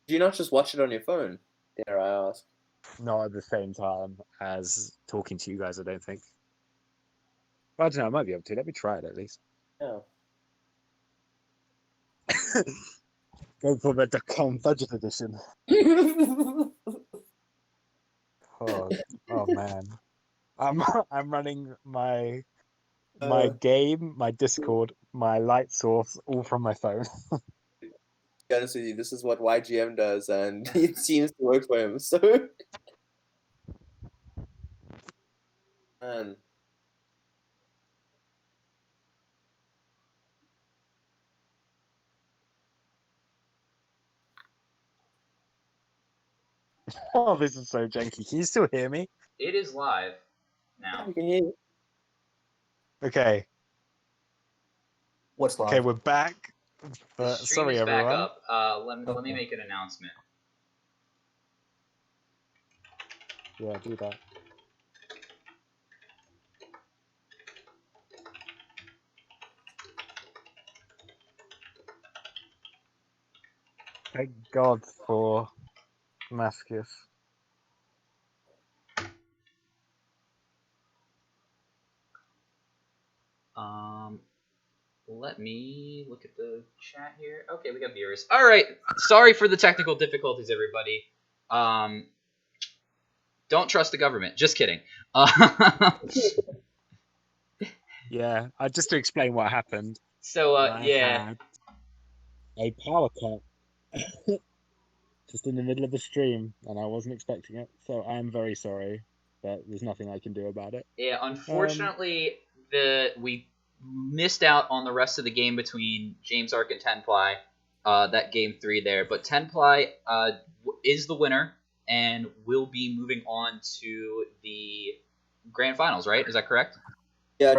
Do you not just watch it on your phone? Dare I ask? Not at the same time as talking to you guys, I don't think. Well, I don't know, I might be able to. Let me try it at least. Yeah. GoForBet.com budget edition. Oh, oh man. I'm I'm running my game, my Discord, my light source, all from my phone. To be honest with you, this is what YGM does, and it seems to work for him. So, man, Oh, this is so janky. Can you still hear me? It is live now. I can hear you. Okay. What's live? Okay, we're back. The stream Sorry, is back everyone. up. Let me make an announcement. Yeah, do that. Thank God for Damascus. Let me look at the chat here. Okay, we got viewers. All right. Sorry for the technical difficulties, everybody. Don't trust the government. Just kidding. Yeah, just to explain what happened. So I had a power cut just in the middle of the stream, and I wasn't expecting it. So I am very sorry, but there's nothing I can do about it. Yeah, unfortunately, we missed out on the rest of the game between James Arc and Tenply. That game 3 there, but Tenply is the winner and will be moving on to the grand finals. Right? Is that correct? Yeah,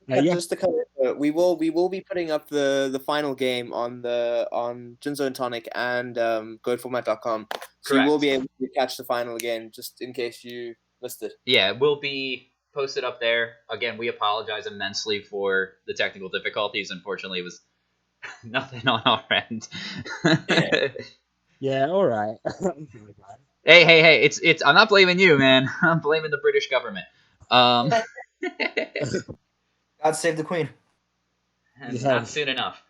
Right. just to cover, we will be putting up the final game on Jinzo and Tonic and GoFormat.com. So you will be able to catch the final again, just in case you missed it. Yeah, it will be posted up there. Again, we apologize immensely for the technical difficulties. Unfortunately, it was nothing on our end. Yeah, all right. Hey! It's. I'm not blaming you, man. I'm blaming the British government. God save the Queen. Not soon enough.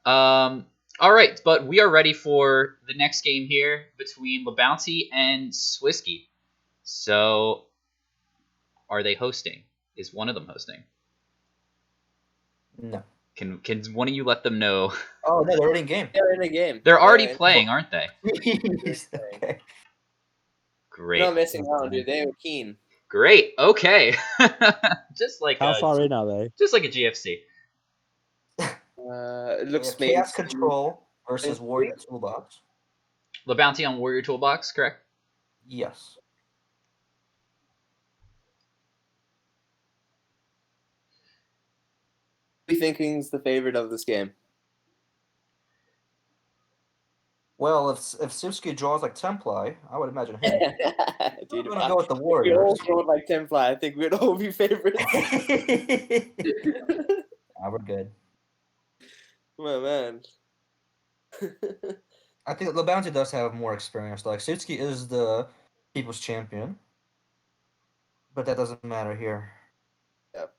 All right, but we are ready for the next game here between LeBounty and Swisky. So, are they hosting? Is one of them hosting? No. Can one of you let them know? Oh no, they're already in game. They're in a game. They're already playing, aren't they? Okay. Great. They're not messing around, dude. They were keen. Great. Okay. Just like How far in are they? Just like a GFC. It looks Chaos Control versus Warrior Toolbox. LeBounty on Warrior Toolbox, correct? Yes. Who do you think is the favorite of this game? Well, if Susuke draws like Temply, I would imagine him. Dude, I'm gonna go with the if we all Warriors. draw like Templar, I think we'd all be favorites. We're good. Oh man. I think LeBounty does have more experience. Like Suzuki is the people's champion, but that doesn't matter here. Yep.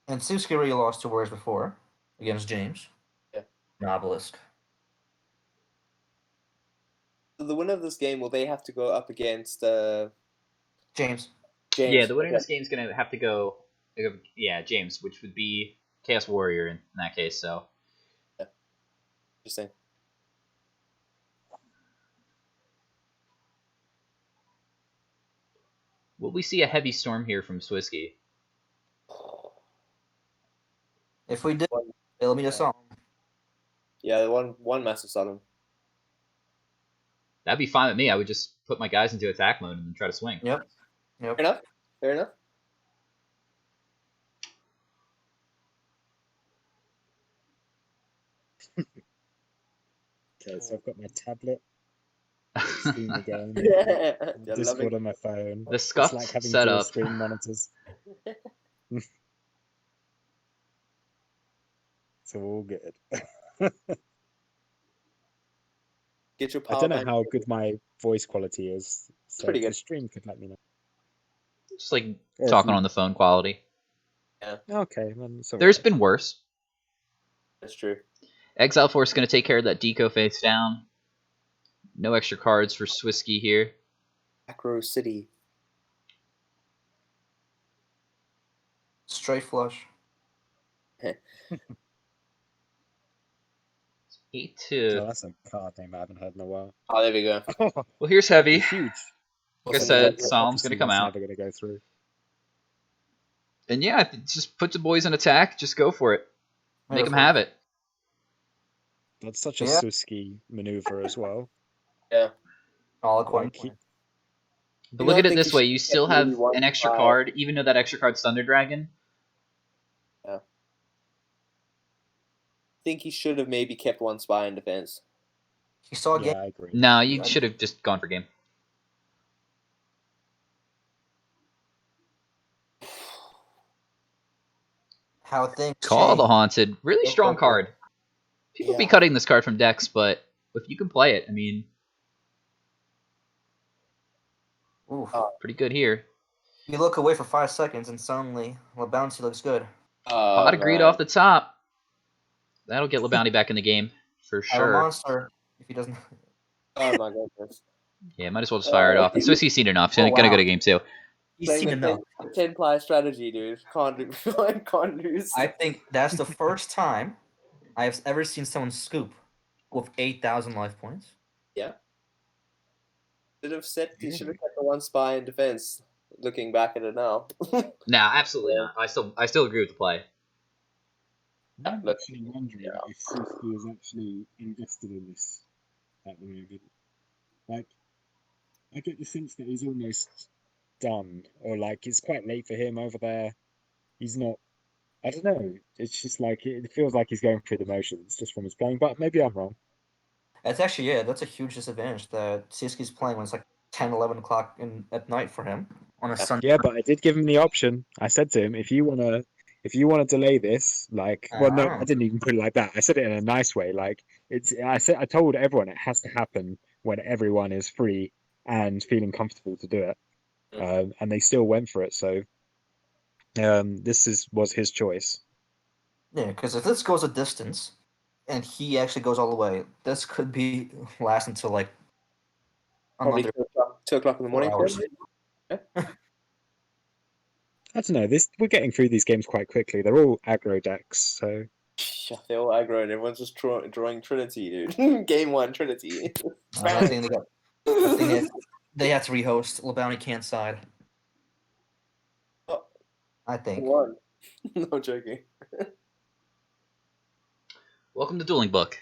And Suzuki already lost to Warriors before against James. Yeah. Novelist. So the winner of this game, will they have to go up against James? Yeah, the winner of this game is gonna have to go. Yeah, James, which would be Chaos Warrior in that case. So. Yeah. Interesting. Will we see a heavy storm here from Swisky? If we did, let me just on. Yeah, one massive summon. That'd be fine with me. I would just put my guys into attack mode and then try to swing. Yep. Fair enough. Fair enough. Okay, so I've got my tablet. Steam again. Discord on my phone. The scuffed it's like having setup. dual screen monitors. It's all good. Get your I power don't know bank. how good my voice quality is, so pretty if the good. stream could let me know. Just like Or if talking you- on the phone quality. Okay, then it's all There's right. been worse. That's true. Exile Force going to take care of that Deco face down. No extra cards for Swisky here. Acro City. Straight flush. 8-2. Oh, that's a card name I haven't heard in a while. Oh, there we go. Well, here's Heavy. It's huge. Like I Awesome. said, Yeah. Solemn's going to Obviously, come that's out. never going to go through. And yeah, just put the boys in attack. Just go for it. Make them Beautiful. have it. That's such a Yeah. Suski maneuver as well. Yeah. All Like, quite. But Do look not at it think this you way. should You get still maybe have one an extra by- card, even though that extra card's Thunder Dragon. I think he should have maybe kept one spy in defense. He saw a game. Yeah, I agree. No, you Yeah. should have just gone for game. How things Call the change. Haunted. Really Go strong for it. card. People be Yeah. cutting this card from decks, but if you can play it, I mean, Oof. pretty good here. You look away for 5 seconds and suddenly, well, bouncy looks good. Pot of Greed man. off the top. That'll get LeBounty back in the game for I have a sure. monster. If he doesn't. Oh my goodness. Yeah, might as well just fire it off. And Swissy's seen enough. He's Oh, gonna go wow. to game 2. He's Playing seen the enough. 10 ply strategy, dude. Can't lose. I think that's the first time I've ever seen someone scoop with 8,000 life points. Should have set. He should have kept the one spy in defense. Looking back at it now. Nah, absolutely not. I still agree with the play. I'm Look, actually wondering yeah. if Suski is actually invested in this at the moment. Like, I get the sense that he's almost done, or like it's quite late for him over there. He's not. I don't know. It's just like it feels like he's going through the motions just from his playing, but maybe I'm wrong. That's actually, yeah, that's a huge disadvantage that Siski's playing when it's like 10, 11 o'clock at night for him on a Sunday. Yeah, but I did give him the option. I said to him, if you wanna delay this, like, well, no, I didn't even put it like that. I said it in a nice way. Like, I told everyone it has to happen when everyone is free and feeling comfortable to do it, and they still went for it. So, was his choice. Yeah, because if this goes a distance and he actually goes all the way, this could be last until like Probably another 2 o'clock in the 4 morning. hours. I don't know. We're getting through these games quite quickly. They're all aggro decks, so They all aggro and everyone's just drawing Trinity, dude. Game 1 Trinity. I think they have to rehost. LeBounty can't side. Oh. I think. One. No joking. Welcome to Dueling Book.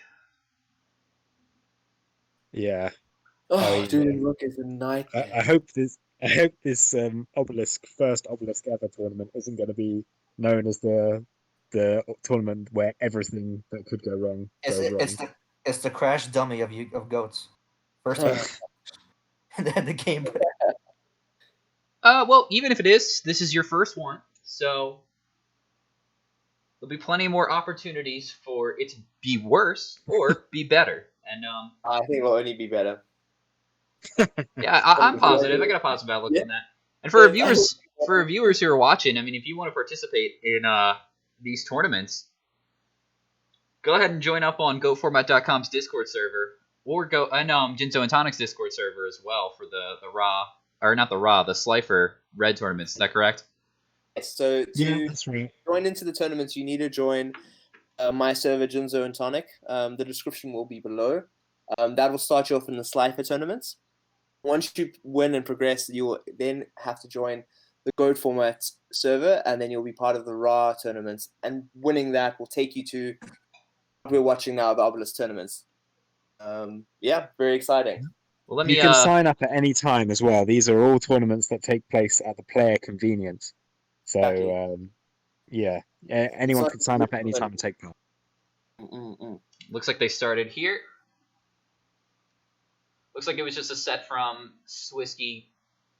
yeah. Oh, mean, dude, look, it's a nightmare. I hope this first obelisk ever tournament isn't going to be known as the tournament where everything that could go wrong goes wrong. It's the crash dummy of goats. First time, and then the game. Well, even if it is, this is your first one, so there'll be plenty more opportunities for it to be worse or be better. And I think it'll only be better. yeah, I'm positive. I got a positive outlook on that. And for our viewers who are watching, I mean, if you want to participate in these tournaments, go ahead and join up on GoFormat.com's Discord server, or go and Jinzo and Tonic's Discord server as well for the Slifer Red tournaments. Is that correct? Yes, so to That's right. join into the tournaments, you need to join my server, Jinzo and Tonic. The description will be below. That will start you off in the Slifer tournaments. Once you win and progress, you will then have to join the Goat Format server, and then you'll be part of the Ra tournaments. And winning that will take you to what we're watching now, the Obelisk tournaments. Yeah, very exciting. Well, let You me. can sign up at any time as well. These are all tournaments that take place at the player convenience. So, Exactly. yeah, anyone like can sign up at any time and take part. Looks like they started here. Looks like it was just a set from Swisky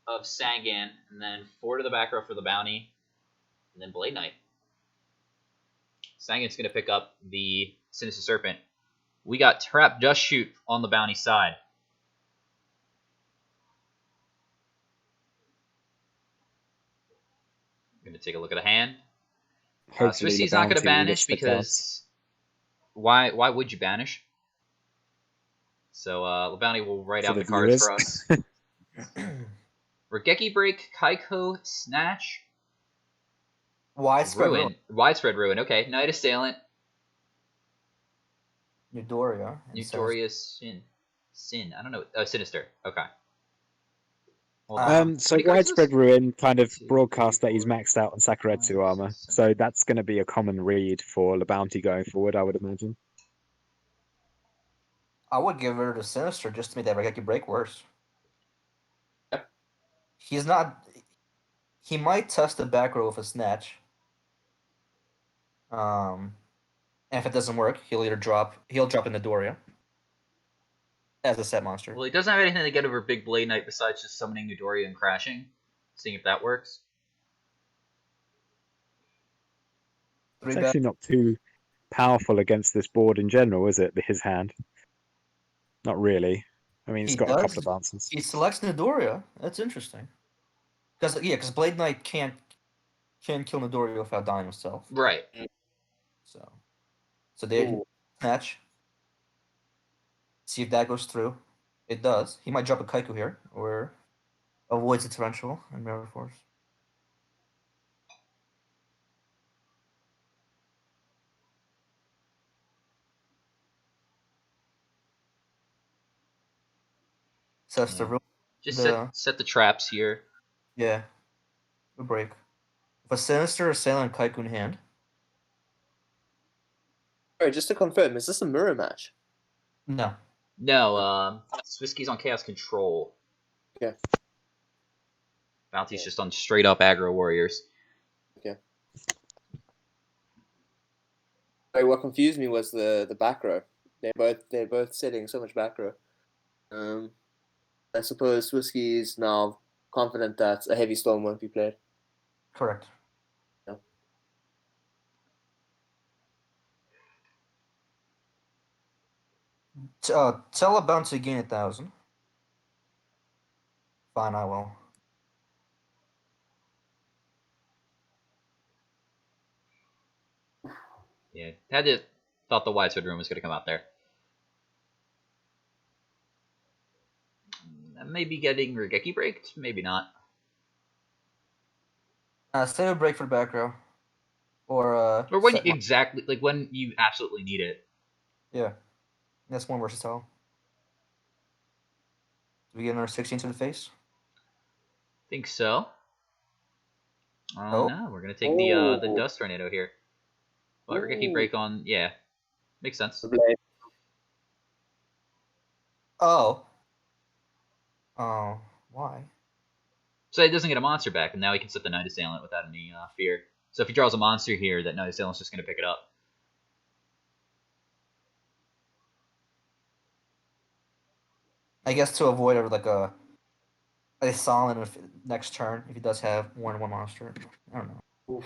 of Sangan, and then 4 to the back row for the Bounty, and then Blade Knight. Sangen's going to pick up the Sinister Serpent. We got Trap Just Shoot on the bounty side. I'm going to take a look at the hand. Hopefully, Swissy's not going to Bounty will banish get the cards. because why would you banish? So Bounty will write For out the the cards for viewers. us. Regeki Break, Kaiko, Snatch, Widespread Ruin, Widespread Ruin. Okay, Night Assailant, Eudoria. and Eudoria, Sin. I don't know. Sinister. Okay. Hold Um, on. So How many cards is Widespread this? Ruin kind of 2, broadcast 3, that he's 4, maxed out on Sakuretsu 5, armor. 6, 7. So that's going to be a common read for the Bounty going forward, I would imagine. I would give her to Sinister just to make that Regeki break worse. He's not. He might test the back row with a Snatch. And if it doesn't work, he'll drop in the Doria as a set monster. Well, he doesn't have anything to get over Big Blade Knight besides just summoning Eudoria and crashing. Seeing if that works. It's actually not too powerful against this board in general, is it? His hand. Not really. I mean, it's He got a does. couple of answers. He selects Nidoria. That's interesting. Because Blade Knight can't kill Nidoria without dying himself. Right. So there, Snatch. See if that goes through. It does. He might drop a Kaiku here, or avoids a Torrential and Mirror Force. So that's the Yeah. rule. Just set the traps here. Yeah. A break. With a Sinister Assailant Kaiku in hand. Alright, just to confirm, is this a mirror match? No. No, Swisky's on Chaos Control. Okay. Bounty's just on straight up aggro warriors. Okay. Sorry, what confused me was the back row. They're both sitting so much back row. I suppose Whiskey is now confident that a heavy storm won't be played. Correct. No. Tell a bounty gain 1,000. Fine, I will. Yeah, thought the Widespread Room was going to come out there. Maybe getting Regeki breaked, maybe not. Save a break for the back row. Or when set exactly, like when you absolutely need it. Yeah. That's more versatile. Do we get another 16 to the face? Think so. Oh. No, we're gonna take the Dust Tornado here. But Regeki break on, yeah, makes sense. Oh. Oh, why? So he doesn't get a monster back, and now he can set the Night Assailant without any fear. So if he draws a monster here, that Night Assailant's just gonna pick it up. I guess to avoid a silent next turn if he does have more than one monster. I don't know. Oof.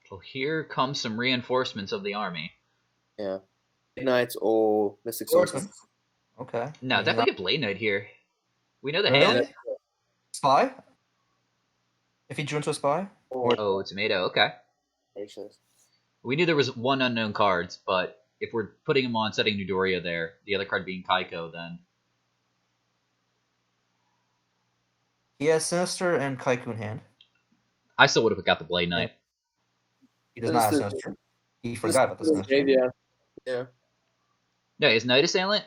So here comes some reinforcements of the army. Yeah. Knights or Mystic Swordsman. Okay. No, Maybe definitely not. get Blade Knight here. We know the Really? hand. Spy? If he drew into a spy? Oh, Tomato, okay. We knew there was one unknown cards, but if we're putting him on setting Eudoria there, the other card being Kaiko, then... He has Sinister and Kaiku in hand. I still would have got the Blade Knight. He does not have Sinister. He forgot about the Sinister. Yeah. No, it's Night Assailant,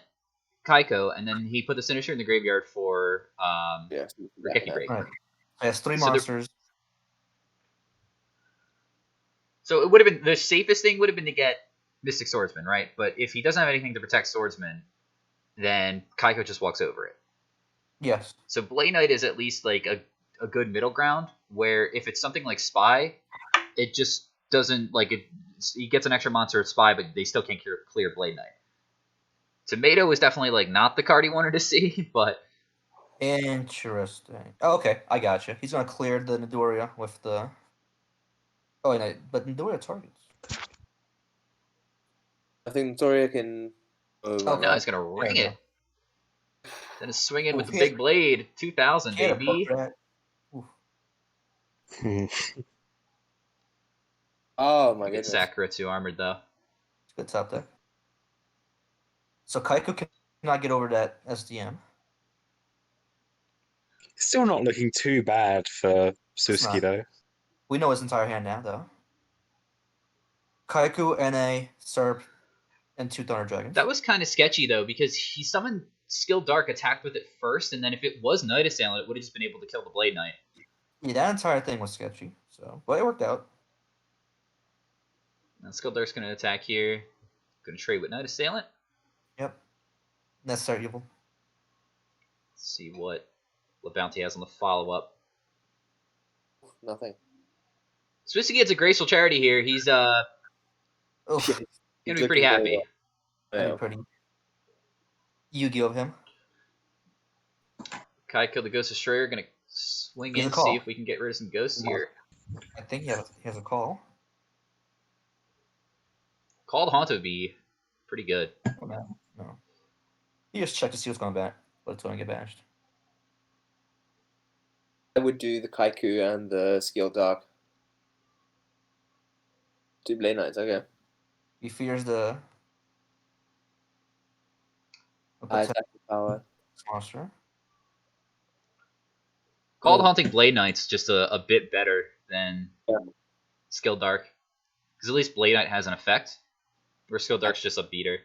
Kaiko, and then he put the Sinister in the graveyard for Regeki Break. Right. He has 3 So monsters. So it would have been the safest thing would have been to get Mystic Swordsman, right? But if he doesn't have anything to protect Swordsman, then Kaiko just walks over it. Yes. So Blade Knight is at least like a good middle ground where if it's something like Spy, it just doesn't like it. He gets an extra monster at Spy, but they still can't clear Blade Knight. Tomato is definitely like not the card he wanted to see, but Interesting. Oh, okay, I got you. He's gonna clear the Nidoria with the. Oh, no, but Nidoria targets. I think Toria can. Okay. No, he's gonna There ring we it. Then it's swinging with Ooh, the big blade. 2000, He had a baby. portrait. Oh my Good goodness. Sakuretsu armored though. It's a good top deck. So Kaiku cannot get over that SDM. Still not looking too bad for Suzuki not. though. We know his entire hand now, though. Kaiku, NA, Serp, and 2 Thunder Dragons. That was kind of sketchy though, because he summoned Skill Dark, attacked with it first, and then if it was Night Assailant, it would have just been able to kill the Blade Knight. Yeah, that entire thing was sketchy. So, but it worked out. Now Skill Dark's gonna attack here. Gonna trade with Night Assailant. Yep. Necessary evil. Let's see what Bounty has on the follow up. Nothing. Swissy gets a Graceful Charity here. He's Oof. gonna be looking pretty very happy. well. That'd Yeah. be pretty. Yu-Gi-Oh! Of him. Kaiko the Ghost Destroyer gonna swing Here's in, a call. see if we can get rid of some ghosts here. I think he has a call. Called Haunt would be pretty good. Oh, no. He just checked to see what's going back, but it's going to get bashed. I would do the Kaiku and the Skill Dark. 2 Blade Knights, okay. He fears the High attack power. monster. Called Ooh. Haunting Blade Knight's just a bit better than Yeah. Skill Dark. Because at least Blade Knight has an effect, where Skill Dark's just a beater.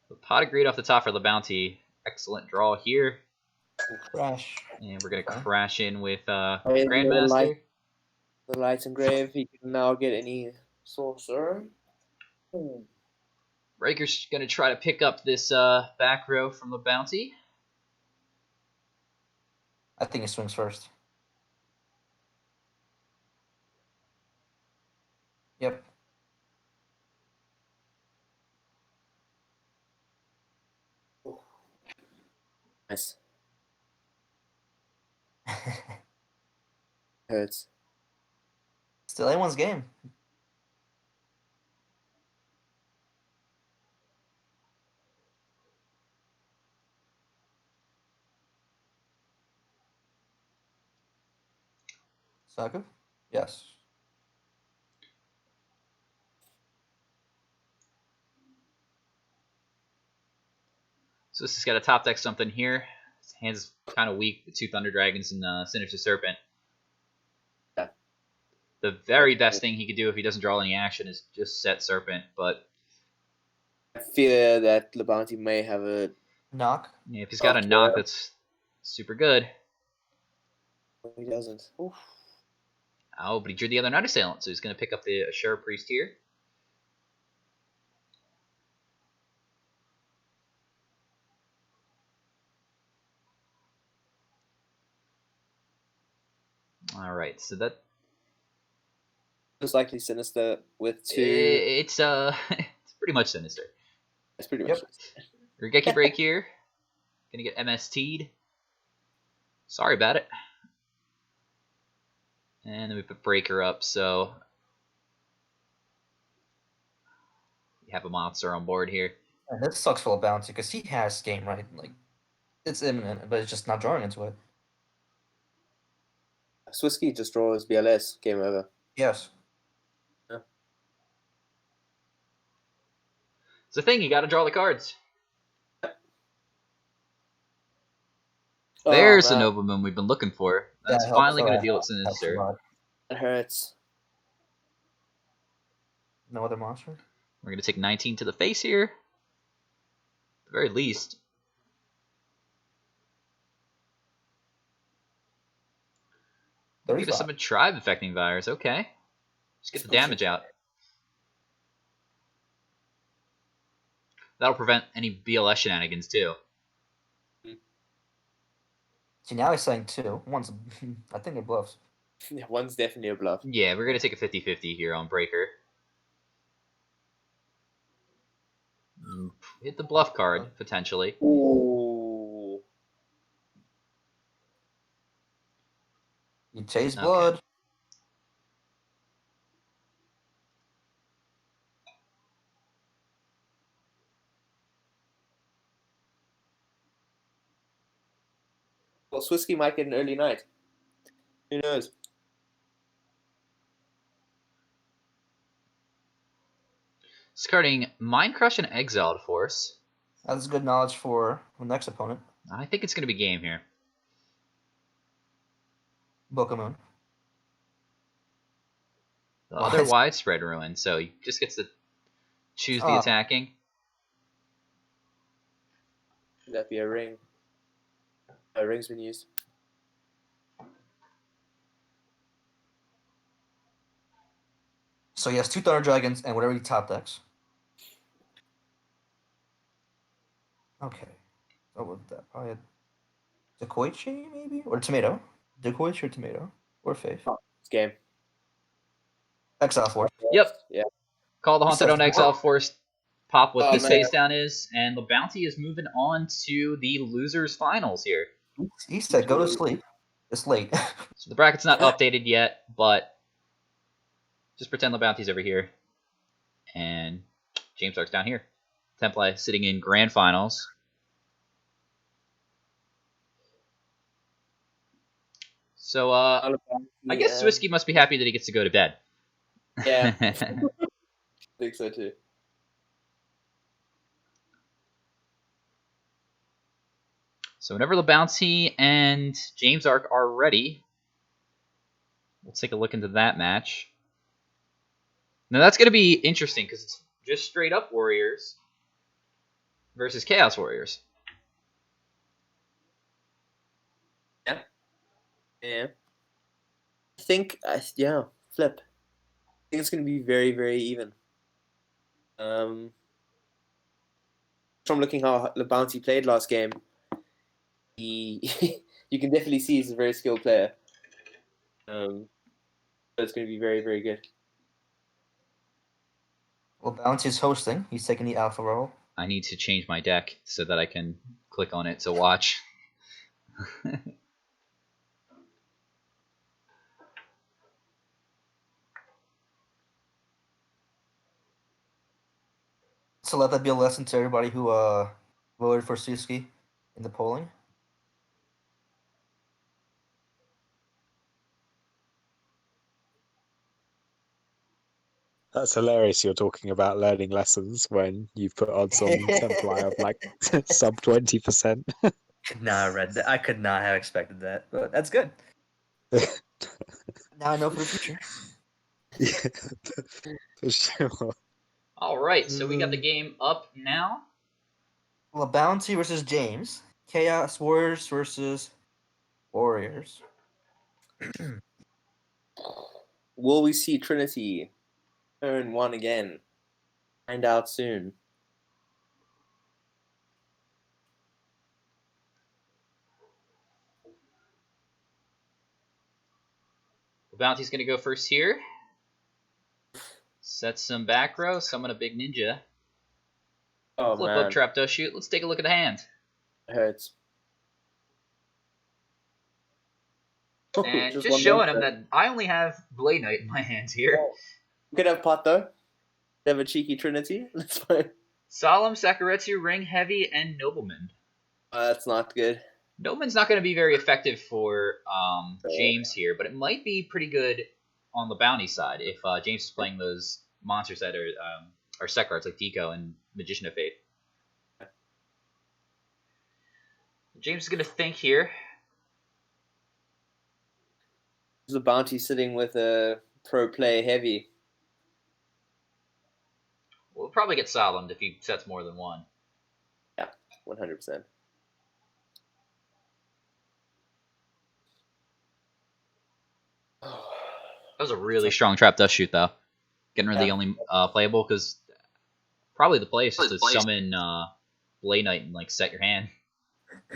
The Pot of Greed off the top for the Bounty. Excellent draw here. Crash. And we're going to Okay. crash in with the Grandmaster. light. The Lights Engrave, he can now get any sorcerer. Riker's going to try to pick up this back row from the Bounty. I think he swings first. Yep. Nice. Hurts. Still anyone's game. Saku? Yes. So this has got a top deck something here. His hand's kind of weak with 2 Thunder Dragons and Sinister Serpent. Yeah. The very best thing he could do if he doesn't draw any action is just set Serpent, but I fear that Labanti may have a. Knock. yeah, if he's got a Okay. knock, that's super good. He doesn't. Oof. Oh, but he drew the other Night Assailant, so he's going to pick up the Ashura Priest here. All right, so that Most likely Sinister with 2. it's it's pretty much Sinister. It's pretty Yep. much. Regeki Break here. Gonna get MST'd. Sorry about it. And then we put Breaker up, so we have a monster on board here. And this sucks for Bounty because he has game, right? Like, it's imminent, but it's just not drawing into it. Swisky just draws BLS. Game over. Yes. It's the thing, you gotta draw the cards. There's the man. Nova Moon we've been looking for. That's That helps. finally gonna Alright, deal with helps a Sinister. lot. It hurts. No other monster? We're gonna take 19 to the face here. At the very least. We're gonna 35. summon Tribe Affecting Virus, okay. Just get the damage out. That'll prevent any BLS shenanigans too. See, now he's saying 2. One's, I think it bluffs. Yeah, one's definitely a bluff. Yeah, we're gonna take a 50-50 here on Breaker. Hit the bluff card, potentially. Ooh. You taste Okay. blood. Well, Swisky might get an early night. Who knows? Discarding Mind Crush and Exiled Force. That's good knowledge for the next opponent. I think it's going to be game here. Bokomoon. The other Widespread Ruin, so he just gets to choose the attacking. Could that be a ring? A ring's been used. So he has 2 Thunder Dragons and whatever he top decks. Okay. What was that? Probably a Decoichi, maybe? Or Tomato. Decoichi or Tomato. Or Faith. It's game. Exile Force. Yep. Yeah. Call the Haunted on Exile Force. Pop what Oh, the man. face down is, and the bounty is moving on to the losers finals here. He said go to sleep. It's late. So the bracket's not updated yet, but just pretend the bounty's over here. And James Stark's down here. Templi sitting in grand finals. So I guess Swisky must be happy that he gets to go to bed. Yeah. I think so too. So whenever the bounty and James Ark are ready, we'll take a look into that match. Now that's going to be interesting because it's just straight up Warriors versus Chaos Warriors. Yeah. I think, flip. I think it's going to be very, very even. From looking how the Bounty played last game, you can definitely see he's a very skilled player. So it's going to be very, very good. Well, Bounty is hosting. He's taking the alpha role. I need to change my deck so that I can click on it to watch. So let that be a lesson to everybody who voted for Suski in the polling. That's hilarious. You're talking about learning lessons when you've put odds on Templi of like sub 20%. Could not have read that. I could not have expected that, but that's good. Now I know for the future. Yeah, for sure. All right, so we got the game up now. Well, Bounty versus James. Chaos Warriors versus Warriors. Will we see Trinity turn 1 again? Find out soon. The bounty's going to go first here. Set some back row, summon a big ninja. Oh, Flip man. up Trapdoor Shoot. Let's take a look at the hand. It hurts. And just one showing more him that I only have Blade Knight in my hands here. We could have pot though. We have a cheeky Trinity. That's fine. Solemn, Sakuretsu, Ring Heavy, and Nobleman. That's not good. Nobleman's not going to be very effective for James here, but it might be pretty good on the bounty side if James is playing those monsters that are set cards like Deco and Magician of Fate. James is going to think here. There's a bounty sitting with a pro play heavy. We'll probably get Solemn if he sets more than one. Yeah, 100%. That was a really strong Trap Dust Shoot, though. Getting rid of the only playable, because probably the play is just to summon Blade Knight and like set your hand.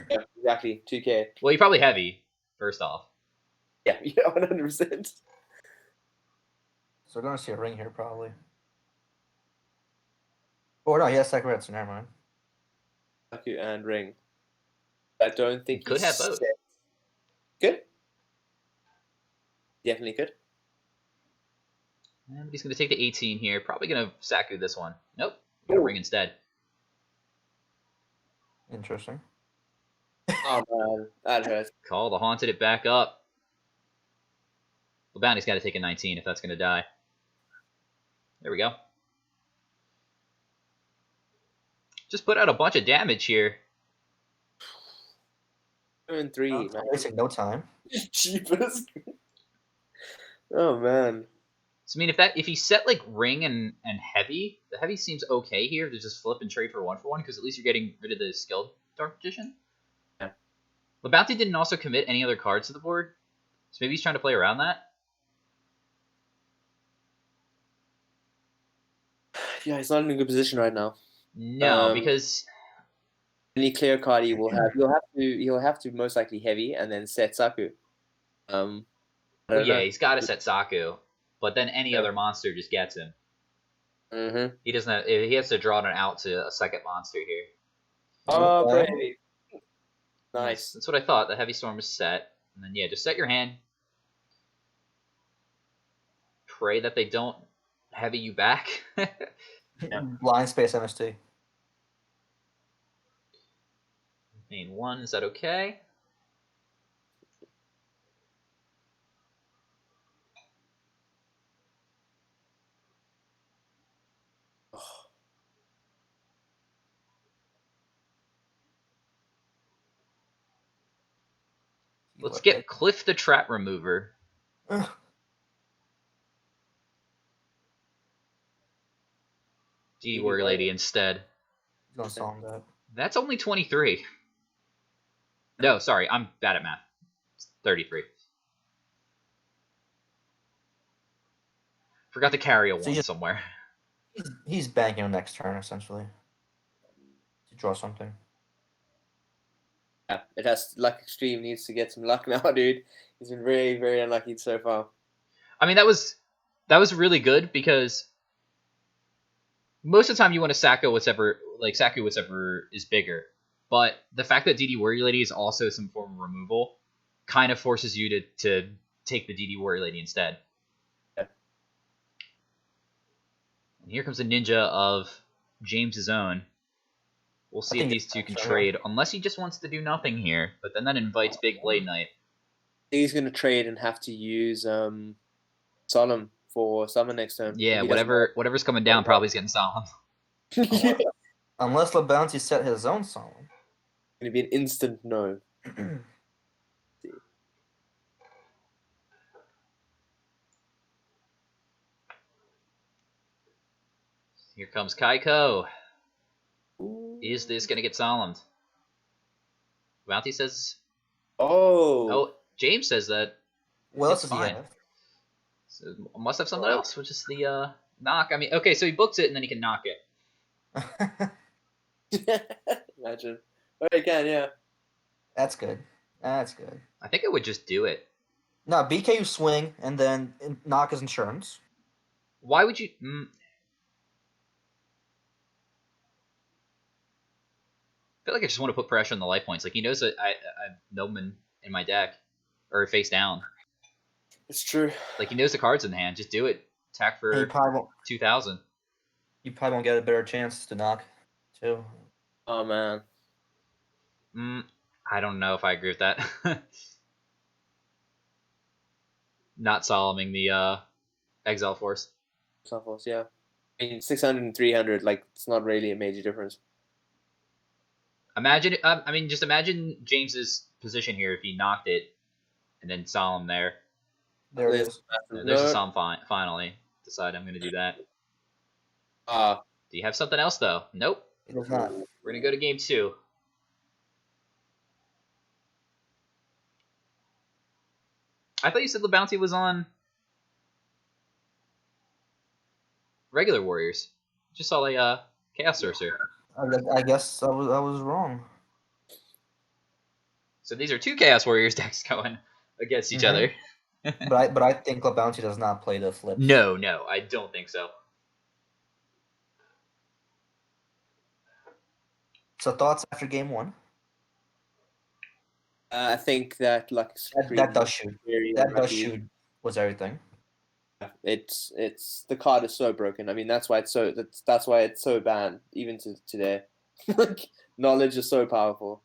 Yeah, exactly. 2K. Well, you're probably heavy, first off. Yeah, 100%. So we're going to see a ring here, probably. Oh, no, he has Sakuretsu, never mind. Saku and ring. I don't think Could have both. Good. Definitely could. And he's going to take the 18 here. Probably going to Saku this one. Nope. Got a ring instead. Interesting. Oh man, that hurts. Call the Haunted it back up. Well, Bounty's got to take a 19 if that's going to die. There we go. Just put out a bunch of damage here. 2 and 3, man. Wasting no time. Cheapest. Oh man. So I mean, if he set like ring and heavy, the heavy seems okay here to just flip and trade for 1-for-1 because at least you're getting rid of the skilled Dark Magician. Yeah. Bounty didn't also commit any other cards to the board, so maybe he's trying to play around that. Yeah, he's not in a good position right now. No, because any clear card he will have, he'll have to most likely heavy and then set Saku. well, yeah, he's got to set Saku, but then any other monster just gets him. Mm-hmm. He doesn't have, he has to draw it out to a second monster here. Oh, baby. Nice. That's what I thought. The Heavy Storm is set. And then, yeah, just set your hand. Pray that they don't heavy you back. Blind Space MST. Main 1, is that okay? Let's get Cliff the Trap Remover. G Warrior Lady instead. Don't solve that. That's only 23. No, sorry, I'm bad at math. It's 33. Forgot to carry a 1 somewhere. He's banking on next turn, essentially. To draw something. Yeah, it has luck extreme needs to get some luck now, dude. He's been very, very unlucky so far. I mean, that was really good because most of the time you want to Saku whatever is bigger. But the fact that DD Warrior Lady is also some form of removal kind of forces you to take the DD Warrior Lady instead. Yeah. And here comes the ninja of James's own. We'll see if these two can trade, unless he just wants to do nothing here. But then that invites Big Blade Knight. He's going to trade and have to use Solemn for summon next turn. Yeah, whatever's coming down probably is getting Solemn. Unless LeBounty set his own Solemn. It's going to be an instant no. Here comes Kaiko. Is this going to get Solemned? Bounty says... Oh, James says that. Well, it's fine. So must have something else, which is the knock. I mean, okay, so he books it and then he can knock it. Imagine. Oh, he can, yeah. That's good. That's good. I think I would just do it. No, BKU swing and then knock his insurance. Why would you... I feel like I just want to put pressure on the life points. Like, he knows that I have Nobleman in my deck. Or face down. It's true. Like, he knows the cards in hand. Just do it. Attack for 2,000. You probably won't get a better chance to knock, too. Oh, man. I don't know if I agree with that. Not Solemning the Exile Force. Exile Force, yeah. I mean, 600 and 300, like, it's not really a major difference. Imagine, just imagine James's position here if he knocked it and then Solemn there. There it is. There's a Solemn finally. Decide I'm going to do that. Do you have something else, though? Nope. It does not. We're going to go to game 2. I thought you said the bounty was on regular warriors. Just saw a Chaos Sorcerer. I guess I was wrong. So these are 2 Chaos Warriors decks going against each other. but I think LeBounty does not play the flip. No, I don't think so. So thoughts after game 1? I think that luck that does shoot. That does shoot was everything. It's the card is so broken. I mean, that's why it's so banned even to today. Like, knowledge is so powerful.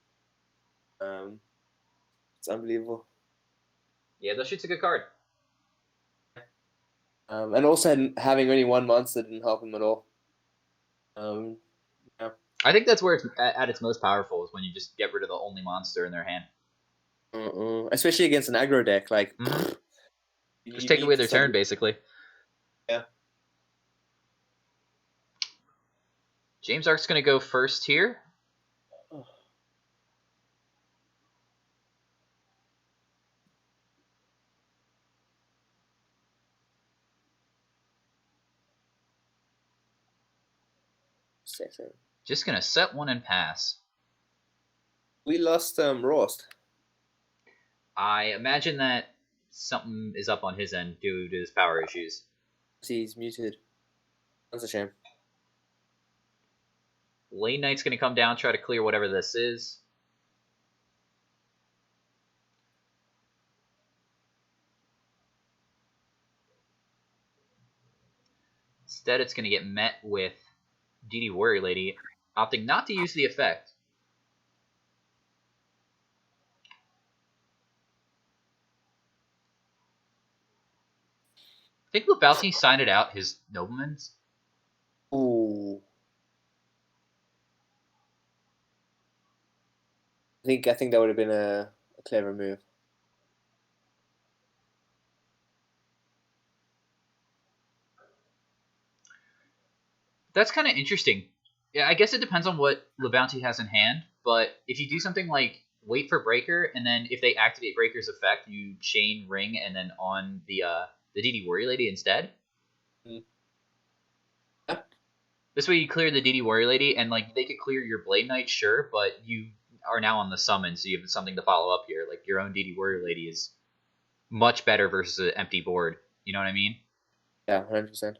It's unbelievable. Yeah, that shit's a good card. And also having only one monster didn't help him at all. I think that's where it's at its most powerful, is when you just get rid of the only monster in their hand. Especially against an aggro deck, like just take away their turn, basically. Yeah. James Ark's gonna go first here. Just gonna set one and pass. We lost Rost. I imagine that something is up on his end due to his power issues. He's muted. That's a shame. Lane Knight's gonna come down, try to clear whatever this is. Instead, it's gonna get met with DD Warrior Lady, opting not to use the effect. I think Lebowski signed it out his Noblemans. Ooh. I think that would have been a clever move. That's kind of interesting. Yeah, I guess it depends on what LeBounty has in hand, but if you do something like wait for Breaker, and then if they activate Breaker's effect, you chain Ring and then on the DD Warrior Lady instead. Yeah. This way you clear the DD Warrior Lady, and like they could clear your Blade Knight, sure, but you are now on the summon, so you have something to follow up here. Like, your own DD Warrior Lady is much better versus an empty board. You know what I mean? Yeah, 100%.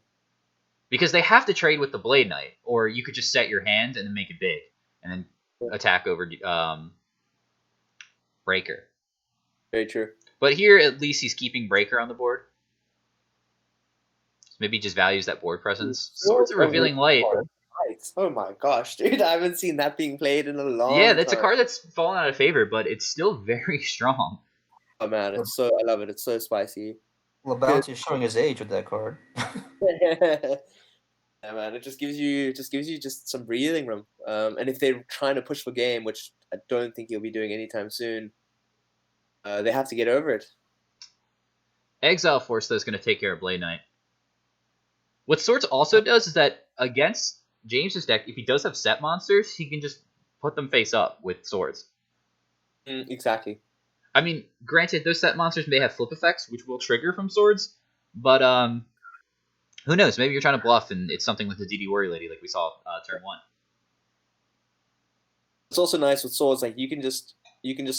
Because they have to trade with the Blade Knight, or you could just set your hand and then make it big, and then attack over Breaker. Very true. But here, at least he's keeping Breaker on the board. So maybe he just values that board presence. Swords of Revealing Light. Oh my gosh, dude! I haven't seen that being played in a long Yeah, that's time. a card that's fallen out of favor, but it's still very strong. Oh man, I love it. It's so spicy. LeBounty is showing his age with that card. Yeah, man, it just gives you some breathing room. And if they're trying to push for game, which I don't think he'll be doing anytime soon, they have to get over it. Exile Force, though, is going to take care of Blade Knight. What Swords also does is that against James's deck, if he does have set monsters, he can just put them face up with Swords. Exactly. I mean, granted, those set monsters may have flip effects, which will trigger from Swords, but who knows? Maybe you're trying to bluff, and it's something with the DD Warrior Lady, like we saw turn 1. It's also nice with Swords, like you can just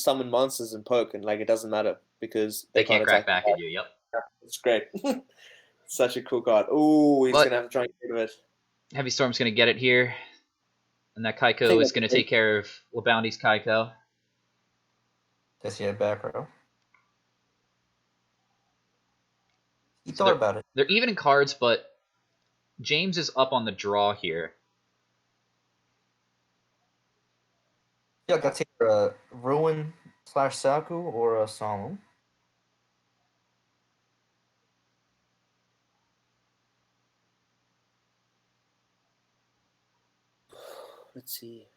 summon monsters and poke, and like it doesn't matter because they can't crack back at you. Yep. Yeah, it's great. Such a cool card. Ooh, he's gonna have to try and get rid of it. Heavy Storm's gonna get it here, and that Kaiko is gonna take care of LeBounty's Kaiko. Does he have back row? He thought about it. They're even in cards, but James is up on the draw here. Yeah, I got to take a Ruin / Saku or a Solemn. Let's see.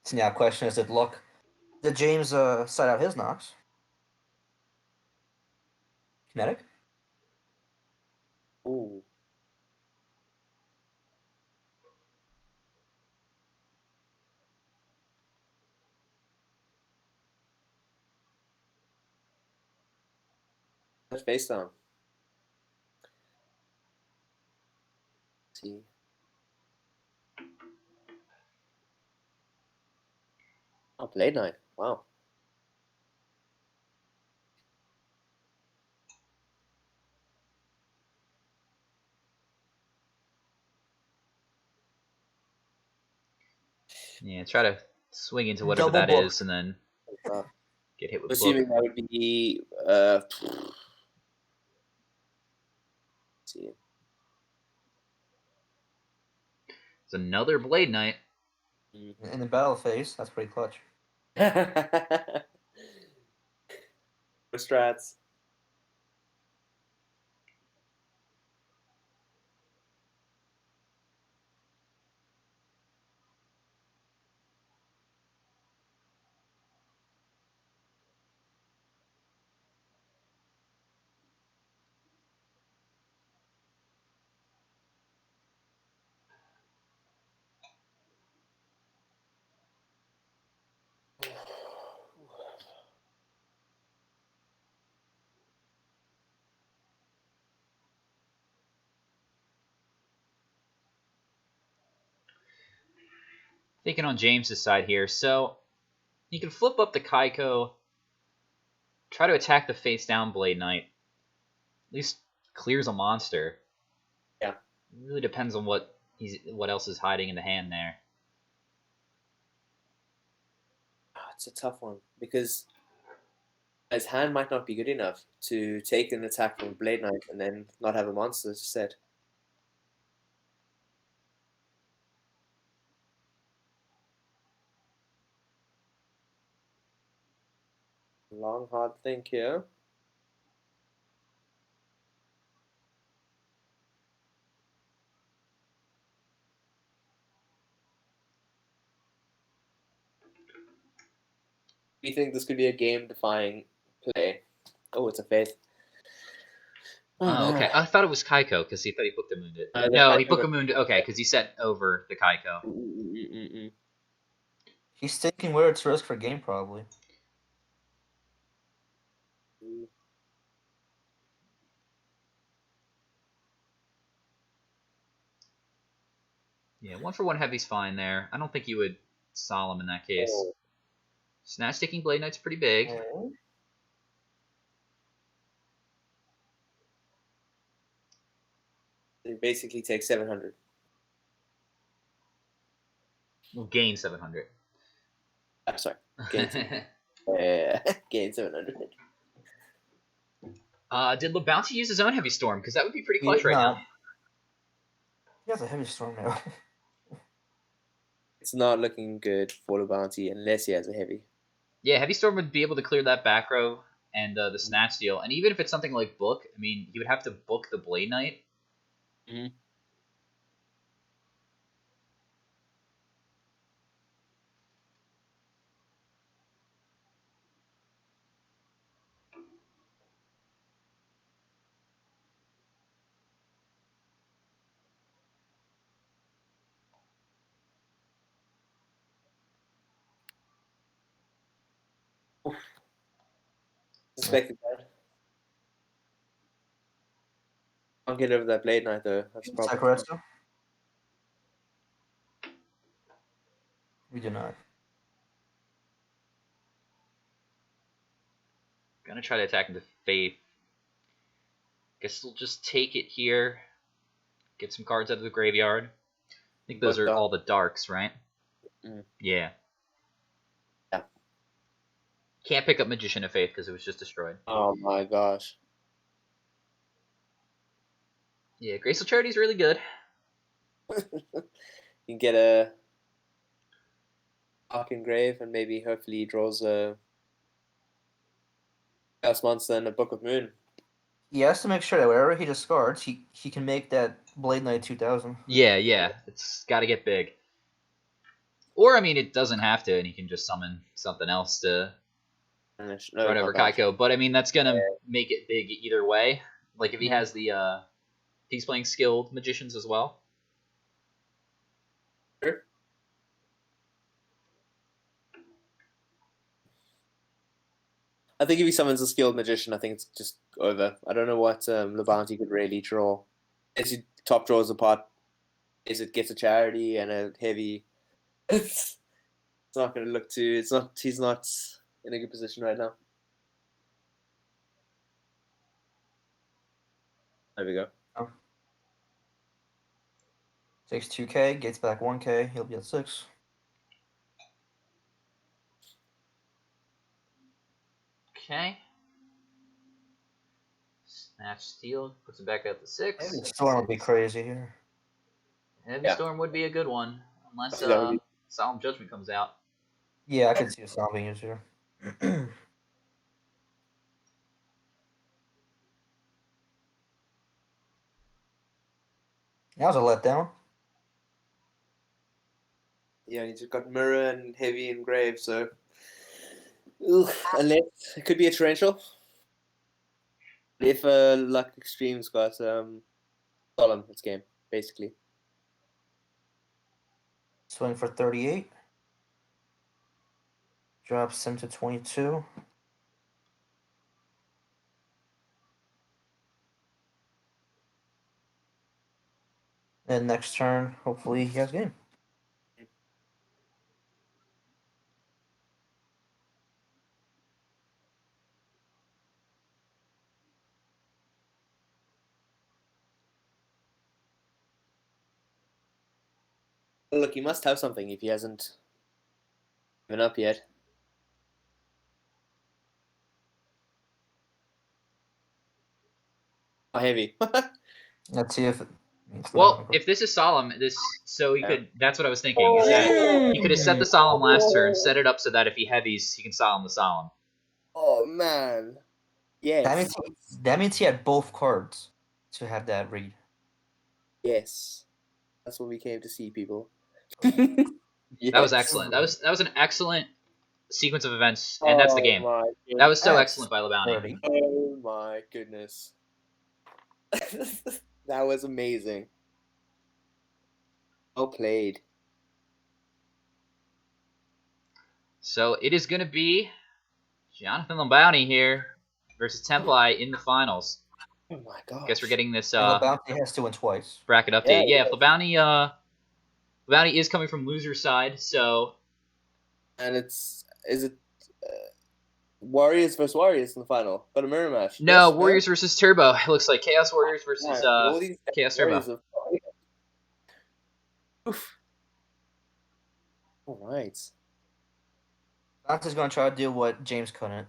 So now, question is: did James set out his Nox? Kinetic? Ooh. That's face down. Let's see. Oh, Blade Knight. Wow. Yeah, try to swing into whatever that is, and then get hit with assuming that would be It's another Blade Knight. In the battle phase, that's pretty clutch. Strats. Thinking on James's side here, so you can flip up the Kaiko, try to attack the face down Blade Knight. At least clears a monster. Yeah. It really depends on what else is hiding in the hand there. It's a tough one because his hand might not be good enough to take an attack from Blade Knight and then not have a monster set. Long, hard think here. We think this could be a game-defying play. Oh, it's a Faith. Oh, okay. I thought it was Kaiko because he thought he booked a moon. No, He booked a moon. Okay, because he said over the Kaiko. He's thinking where it's risk for game, probably. Yeah, 1-for-1 heavy's fine there. I don't think you would Solemn in that case. Oh. Snatch Sticking Blade Knight's pretty big. Oh. It basically takes 700. We'll gain 700. I'm sorry. Gain, gain 700. Did LeBounty use his own Heavy Storm? Because that would be pretty clutch right now. He has a Heavy Storm now. It's not looking good for the bounty unless he has a heavy. Yeah, Heavy Storm would be able to clear that back row and the Snatch deal. And even if it's something like Book, I mean, he would have to book the Blade Knight. Mm-hmm. Suspected that. Can't get over that Blade Knight though. That's a problem. Sakuretsu? We do not. Gonna try to attack into Faith. Guess we'll just take it here. Get some cards out of the graveyard. I think those are all the darks, right? Mm. Yeah. Yeah. Can't pick up Magician of Faith because it was just destroyed. Oh my gosh. Yeah, Graceful Charity is really good. You can get a Ark Engrave and maybe hopefully he draws a Chaos Monster and a Book of Moon. He has to make sure that wherever he discards, he can make that Blade Knight 2000. Yeah. It's got to get big. Or, I mean, it doesn't have to, and he can just summon something else to run over Kaiko. But, I mean, that's going to make it big either way. Like, if he has the... he's playing skilled magicians as well. Sure. I think if he summons a skilled magician, I think it's just over. I don't know what the bounty could really draw. As he top draws apart, is it gets a charity and a heavy. It's not going to look too. It's not. He's not in a good position right now. There we go. Oh. Takes 2k, gets back 1k, he'll be at 6. Okay. Snatch Steal, puts it back up to 6. Maybe the Storm would be crazy here. Heavy Yeah. Storm would be a good one, unless That would be- Solemn Judgment comes out. Yeah, I could see a sound being used here. That was a letdown. Yeah, you just got Mirror and Heavy and Grave, so. Unless it could be a torrential. If Luck Extreme's got Solemn, it's game, basically. Swing for 38. Drops him to 22. And next turn, hopefully he has game. Look, he must have something if he hasn't given up yet. Oh, Heavy. Let's see if it means Well, if this is Solemn, he could. That's what I was thinking. Is that he could have set the Solemn last turn, set it up so that if he heavies, he can Solemn the Solemn. Oh, man. Yes. that means he had both cards to have that read. Yes. That's what we came to see, people. That was excellent. That was an excellent sequence of events, and that's the game. That was so excellent by Labounty. Oh my goodness. That was amazing. Well played. So it is going to be Jonathan Labounty here versus Templi in the finals. Oh my god. Guess we're getting this Labounty has to win twice. bracket update. Yeah. Yeah, if Labounty is coming from loser side, so. And is it Warriors versus Warriors in the final? Got a mirror match. No, Yes, Warriors versus Turbo. It looks like Chaos Warriors versus all these Chaos Warriors Turbo. Oof. All right. Labounty's going to try to do what James couldn't.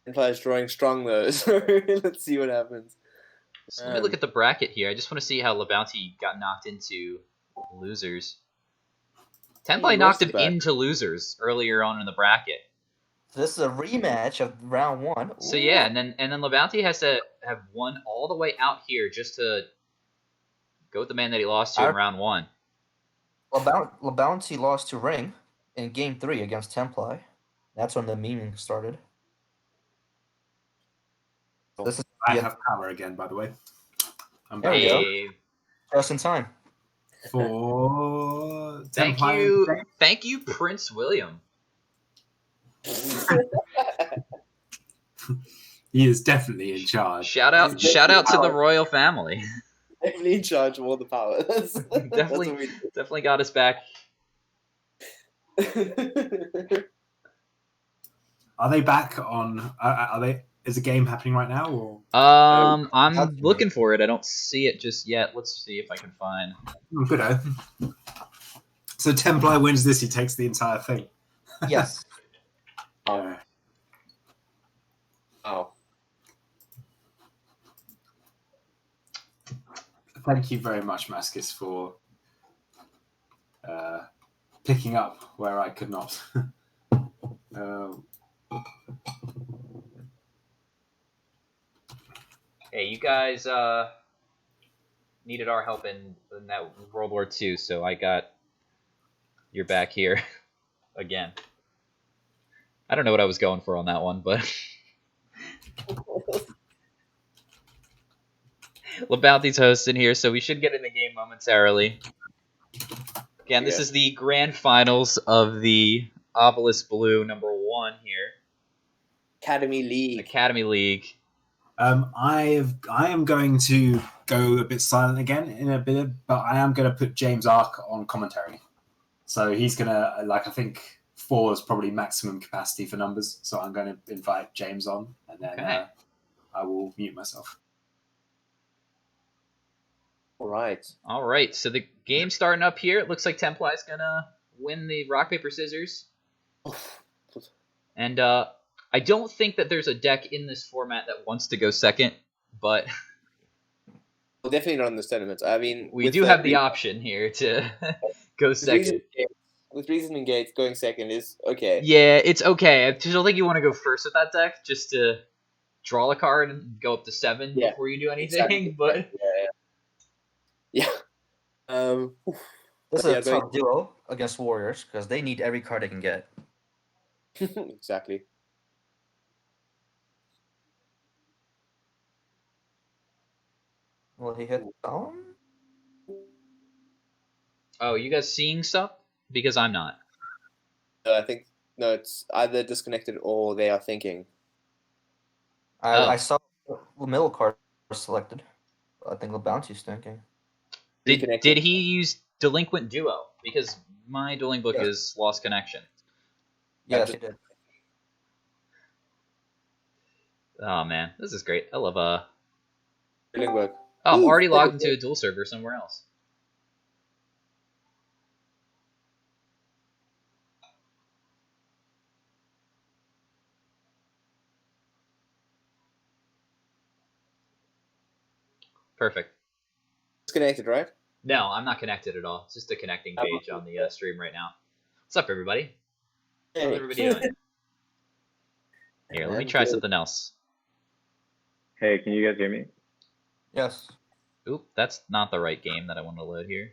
Templar's drawing strong though, so let's see what happens. So let me look at the bracket here. I just want to see how Labounty got knocked into losers. Templi knocked him into losers earlier on in the bracket. So this is a rematch of round 1. Ooh. So yeah, and then Labounty has to have won all the way out here just to go with the man that he lost to in round 1. Labounty lost to Ring in game 3 against Templi. That's when the memeing started. This is I have power again, by the way. I'm There back. we go. Hey, just in time. For thank Templar. you, Prince William. He is definitely in charge. Shout out to the royal family. Definitely in charge of all the power. That's Definitely got us back. Are they back on? Are they? Is a game happening right now? Or I'm looking for it. I don't see it just yet. Let's see if I can find. good. So Templar wins this. He takes the entire thing. Yes. Oh. Thank you very much, Mascis, for picking up where I could not. Hey, you guys needed our help in that World War II, so I got your back here again. I don't know what I was going for on that one, but Labounty's hosting here, so we should get in the game momentarily. Again, this is the grand finals of the Obelisk Blue #1 here. Academy League. I am going to go a bit silent again in a bit, but I am going to put James Ark on commentary. So he's going to, I think 4 is probably maximum capacity for numbers. So I'm going to invite James on, and then I will mute myself. All right. So the game's starting up here. It looks like Templi's going to win the rock, paper, scissors. And I don't think that there's a deck in this format that wants to go second, but Well, definitely not in this tournament. I mean, we with do have the option here to go with second. Reasoning Gates, going second is okay. Yeah, it's okay. I just don't think you want to go first with that deck, just to draw a card and go up to 7 Yeah, before you do anything. exactly. But Yeah. This is Yeah, a tough duo against Warriors because they need every card they can get. exactly. Will he hit down? oh, you guys seeing stuff? Because I'm not. I think no, it's either disconnected or they are thinking. I saw the middle card selected. I think the bounty's thinking. Did he use Delinquent Duo? Because my dueling book Yes. is Lost Connection. Yes, he did. Oh man, this is great. I love Feeling work. Oh, I'm Ooh, already logged okay. into a duel server somewhere else. Perfect. Disconnected, right? No, I'm not connected at all. It's just a connecting page on the stream right now. What's up, everybody? How's Hey. everybody doing? Here, let me try something else. Hey, can you guys hear me? Yes. Oop, that's not the right game that I want to load here.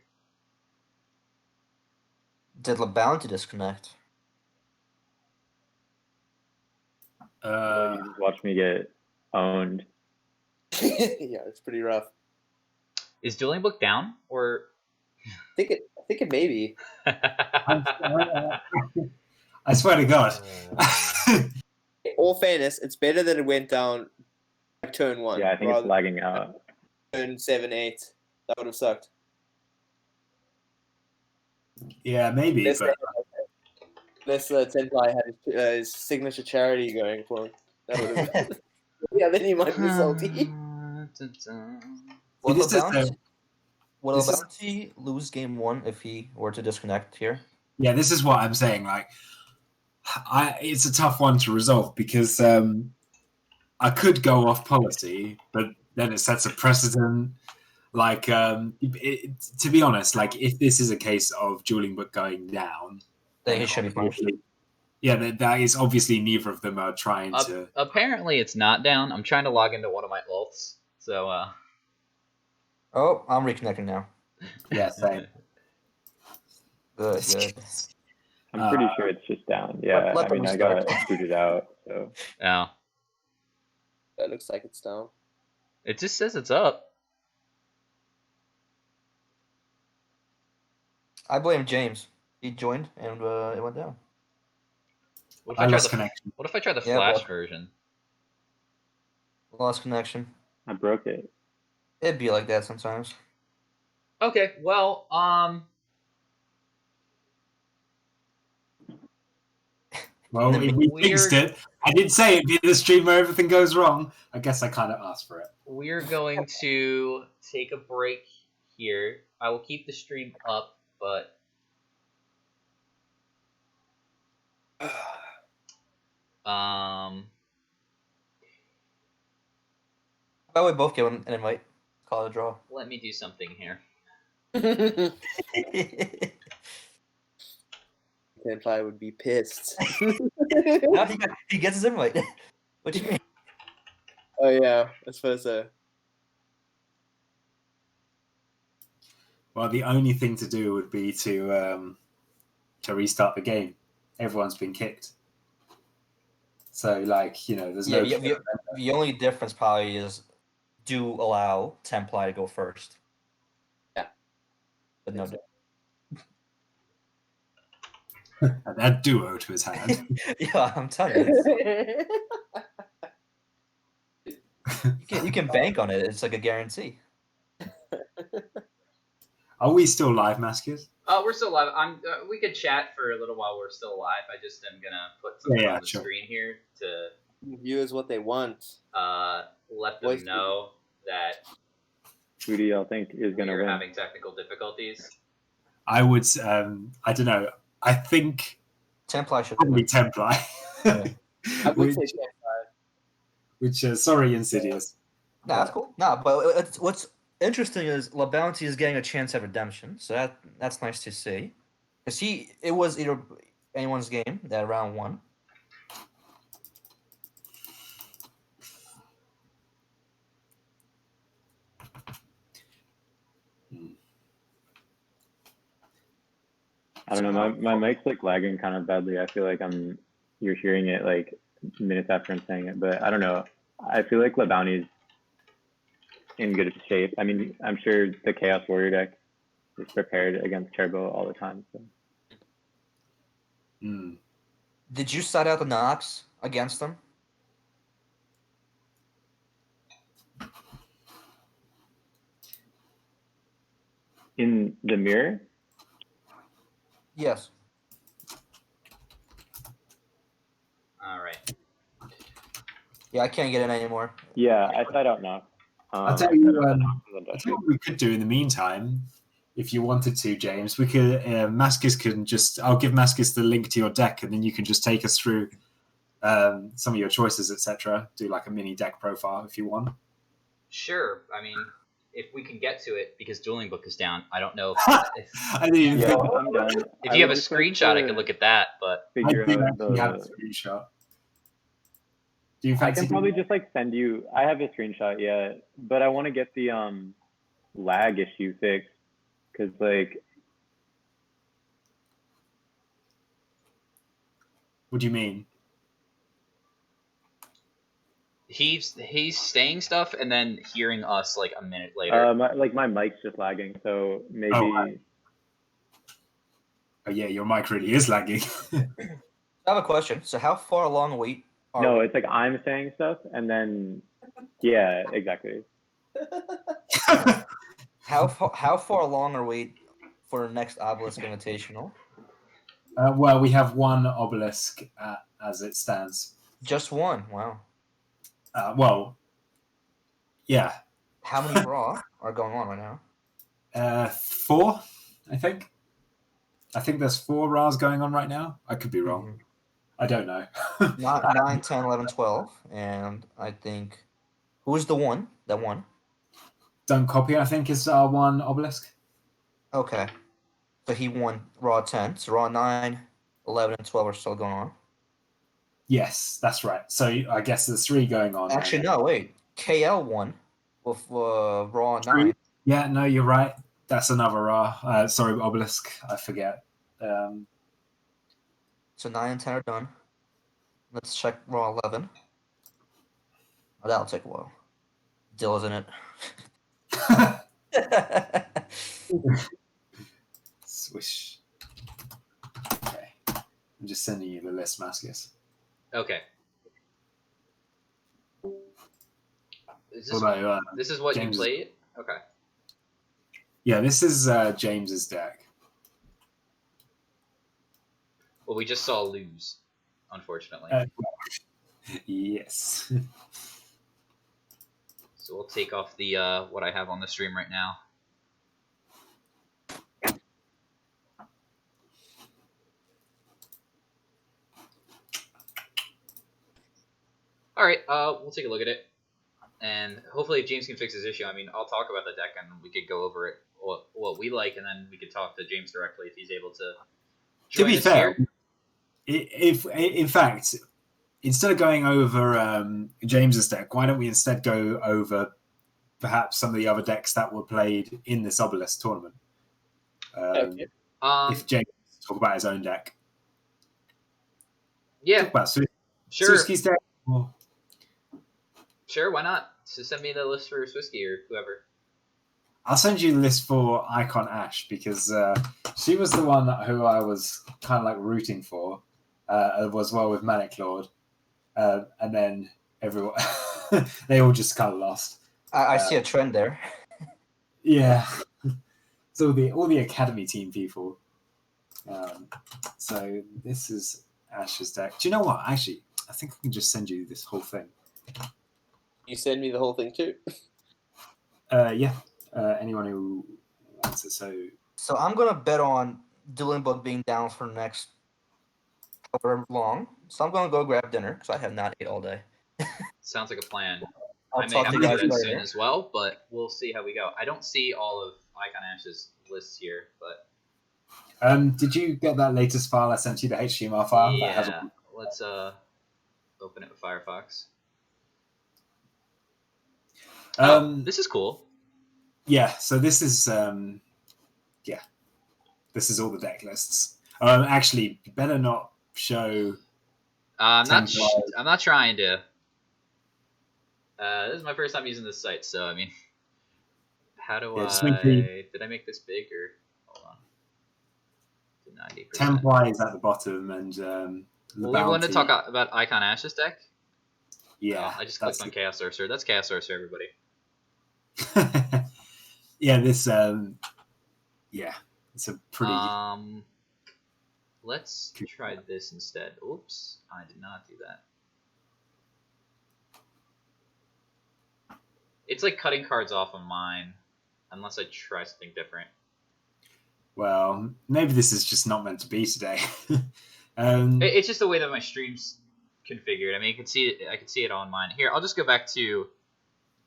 Did the bounty disconnect? Well, you just watched me get owned. Yeah, it's pretty rough. Is dueling book down or? I think it may be. I swear to God. In all fairness, it's better that it went down like turn 1. Yeah, I think it's rather lagging out. than turn 7, 8. That would have sucked. Yeah, maybe. Unless, But Tenpai had his signature charity going for him. That would have yeah, then he might be salty. Will This the is bounty, the- will this the is- bounty lose game 1 if he were to disconnect here? yeah, this is what I'm saying. Like, it's a tough one to resolve because I could go off policy, but then it sets a precedent. Like, to be honest, like if this is a case of dueling book going down, Then he should be punished. yeah, that is obviously neither of them are trying to. Apparently, it's not down. I'm trying to log into one of my ults, so Oh, I'm reconnecting now. Yeah, same. Good, good. I'm pretty sure it's just down. Yeah, let I mean, them I got start. booted out, so. oh, That looks like it's down. it just says it's up. I blame James. He joined and it went down. What if I I try lost the connection. What if I try the Yeah, Flash well. version? Lost connection. I broke it. It'd be like that sometimes. Okay, well, Well, The if we weird- fixed it, I did say it'd be the stream where everything goes wrong. I guess I kind of asked for it. we're going to take a break here. I will keep the stream up, but How about we both give him an invite? Call it a draw. let me do something here. Tenpai would be pissed. Now he gets his invite. What do you mean? Oh yeah, I suppose so. Well, the only thing to do would be to restart the game. Everyone's been kicked. So, like, there's Yeah, no. the only difference probably is do allow Templi to go first. Yeah. But no. That duo to his hand. Yeah, I'm telling you. You can bank on it. It's like a guarantee. Are we still live, Maskers? We're still live. We could chat for a little while. We're still live. I just am gonna put something Yeah, on the sure. screen here to Viewers what they want. let them Voice- know that Who do y'all think is going to we're win? having technical difficulties. I would. I don't know. I think Templi should probably win. Templar. Yeah. I would which, say Tenpai. sorry, Insidious. Nah, that's cool. Nah, but what's interesting is La Bounty is getting a chance at redemption, so that's nice to see. Because it was either anyone's game that round one. I don't know. My mic's like lagging kind of badly. I feel like you're hearing it like minutes after I'm saying it, but I don't know. I feel like La Bounty's in good shape. I mean, I'm sure the Chaos Warrior deck is prepared against Turbo all the time. So. Did you side out the Nox against them? In the mirror? Yes. All right. Yeah, I can't get in anymore. Yeah, I side out Nox. I'll tell you what we could do in the meantime. If you wanted to, James, we could. Mascus can just. I'll give Mascus the link to your deck, and then you can just take us through some of your choices, etc. Do like a mini deck profile if you want. Sure. I mean, if we can get to it, because Dueling Book is down. I don't know. I didn't even think. I'm done. If you have a screenshot, I could look at that. But I do actually have a screenshot. Do you I can probably just like send you. I have a screenshot, yeah, but I want to get the lag issue fixed because like. What do you mean? he's staying stuff and then hearing us like a minute later. My mic's just lagging, so maybe. Oh yeah, your mic really is lagging. I have a question. So how far along are we? No, it's like I'm saying stuff, and then, yeah, exactly. How far along are we for the next Obelisk Invitational? Well, we have one Obelisk as it stands. Just one. Wow. Well, yeah. How many Raw are going on right now? 4, I think. I think there's 4 Raws going on right now. I could be wrong. Mm-hmm. I don't know. 9, 10, 11, 12. And I think... Who's the one that won? Don't Copy, I think, is our one Obelisk. Okay. So he won Raw 10. So Raw 9, 11, and 12 are still going on. Yes, that's right. So I guess there's 3 going on. Actually, no, wait. KL won with Raw 9. Yeah, no, you're right. That's another Raw. Sorry, Obelisk. I forget. So 9 and 10 are done. Let's check Raw 11. Oh, that'll take a while. Dill, isn't it? Swish. Okay. I'm just sending you the list, Mascus. Okay. Is this is what James, you played? Okay. Yeah, this is James's deck. Well, we just saw lose, unfortunately. Yes. So we'll take off the what I have on the stream right now. All right, we'll take a look at it, and hopefully James can fix his issue. I mean, I'll talk about the deck, and we could go over it, what we like, and then we could talk to James directly if he's able to. To be fair, if in fact, instead of going over James's deck, why don't we instead go over perhaps some of the other decks that were played in this Obelisk tournament? If James talk about his own deck, yeah, talk about sure. Swiski's deck. Or... Sure, why not? So send me the list for Swisky or whoever. I'll send you the list for Icon Ash because she was the one who I was kind of like rooting for, as well with Manic Lord, and then everyone they all just kind of lost. I see a trend there. Yeah, so all the Academy team people. So this is Ash's deck. Do you know what? Actually, I think I can just send you this whole thing. You send me the whole thing too? Yeah. Anyone who wants it. So I'm gonna bet on Dueling Book being down for the next however long. So I'm gonna go grab dinner because I have not ate all day. Sounds like a plan. I'll I may talk have to to you do guys that later. soon as well, but we'll see how we go. I don't see all of Icon Ash's lists here, but Did you get that latest file I sent you, the HTML file that has? yeah, let's open it with Firefox. This is cool. Yeah. So this is this is all the deck lists. Actually, better not show. I'm not Templar. trying to. This is my first time using this site, so I mean, how do Yeah, just make the did I make this big or hold on? To 90%. Templar is at the bottom, and Well, we want to Bounty- talk about Icon Ash's deck. Yeah, Oh, I just clicked on Chaos Sorcerer. That's Chaos Sorcerer, everybody. yeah, this yeah, it's a pretty. Let's try this instead. Oops, I did not do that. It's like cutting cards off of mine, unless I try something different. Well, maybe this is just not meant to be today. It's just the way that my stream's configured. I mean, I can see it on mine. Here, I'll just go back to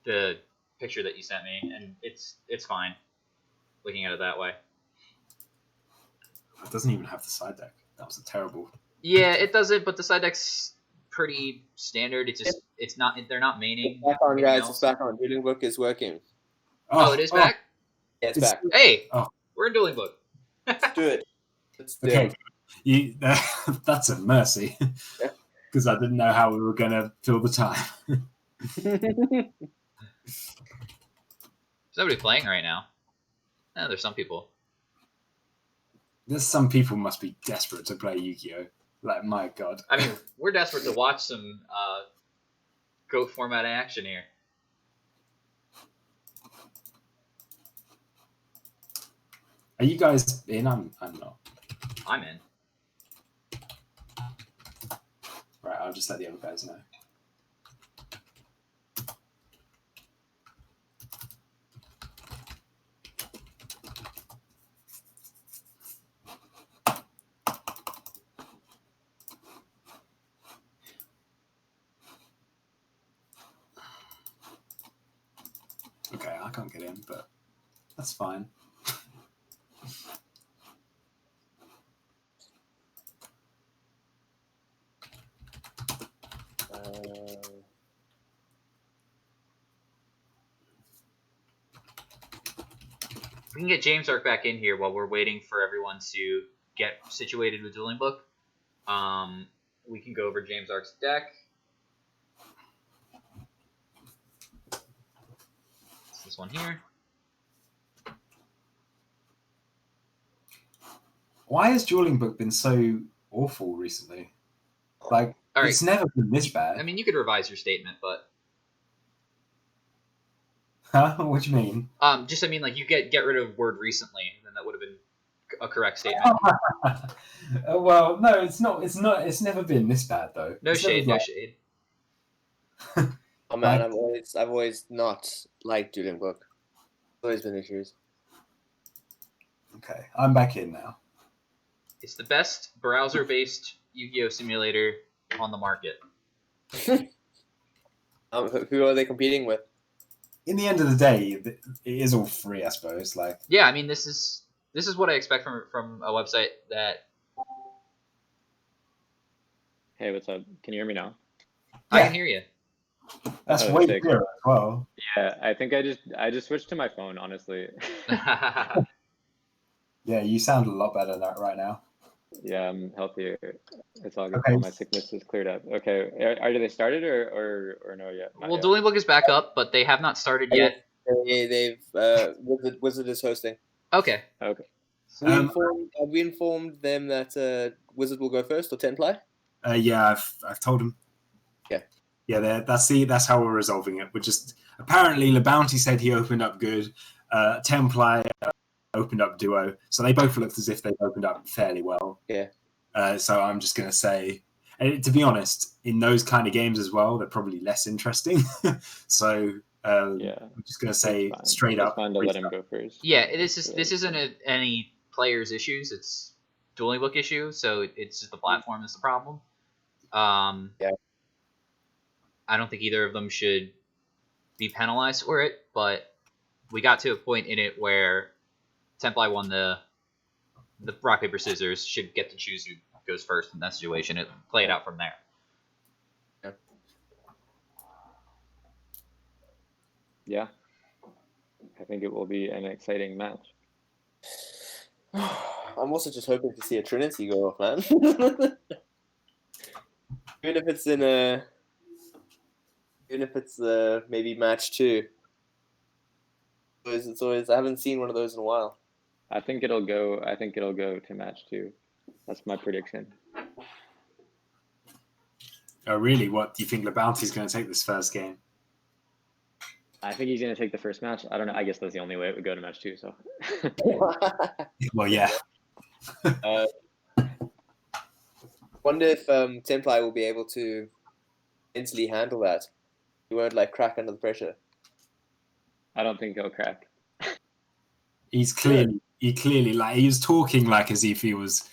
the picture that you sent me, and it's fine. Looking at it that way. It doesn't even have the side deck. That was a terrible. Yeah, it doesn't, but the side deck's pretty standard. It's not. They're not maining. It's back on, anything guys. else. It's back on. Dueling Book is working. Oh, it is back. Yeah, it's It's- back. Hey, Oh. we're in Dueling Book. Let's do it. Let's do Okay, it. you, that's a mercy because I didn't know how we were going to fill the time. There's nobody playing right now. No, there's some people. There's some people must be desperate to play Yu-Gi-Oh. Like, my God. I mean, we're desperate to watch some GOAT format action here. Are you guys in? I'm not. I'm in. Right, I'll just let the other guys know. Okay, I can't get in, but that's fine. We can get James Ark back in here while we're waiting for everyone to get situated with Dueling Book. We can go over James Ark's deck. It's this one here. Why has Dueling Book been so awful recently? Like, All right. it's never been this bad. I mean, you could revise your statement, but Huh? What do you mean? just I mean, like you get rid of word recently, then that would have been a correct statement. Well, no, it's not. It's not. It's never been this bad though. No It's shade, never no like- shade. Oh man, Like- I've always not liked Dueling Book. Always been issues. Okay, I'm back in now. It's the best browser-based Yu-Gi-Oh simulator on the market. Who are they competing with? In the end of the day, it is all free, I suppose. Like, Yeah, I mean, this is what I expect from a website that Hey, what's up? Can you hear me now? I Yeah. can hear you. that's Oh, way sick. clearer as well. Yeah, I think I just switched to my phone, honestly. Yeah, you sound a lot better right now. Yeah, I'm healthier. It's all good. Okay. All my sickness is cleared up. Okay, are they started or no yet? Not Well, yet. Dueling Book is back up, but they have not started yet. They've Wizard is hosting. Okay. Okay. Have we informed them that Wizard will go first or 10 play? Yeah, I've told him. Yeah. That's how we're resolving it. We're just apparently LeBounty said he opened up good. Templar opened up duo, so they both looked as if they opened up fairly well. Yeah. So I'm just gonna say, and to be honest, in those kind of games as well, they're probably less interesting. So Yeah. I'm just gonna say It's fine. straight It's up. fine to let him go first. Yeah, this isn't any players' issues. It's Dueling Book issue, so it's just the platform that's the problem. Yeah. I don't think either of them should be penalized for it, but we got to a point in it where Templi won the rock paper scissors, should get to choose who goes first in that situation. It played out from there. Yeah, I think it will be an exciting match. I'm also just hoping to see a Trinity go off, man. Even if it's maybe match 2. It's always I haven't seen one of those in a while. I think it'll go to match 2. That's my prediction. Oh, really? What do you think LeBounty's going to take this first game? I think he's going to take the first match. I don't know. I guess that's the only way it would go to match 2. So. Well, yeah. Wonder if Templi will be able to mentally handle that. He won't like crack under the pressure. I don't think he'll crack. He clearly like he was talking like as if he was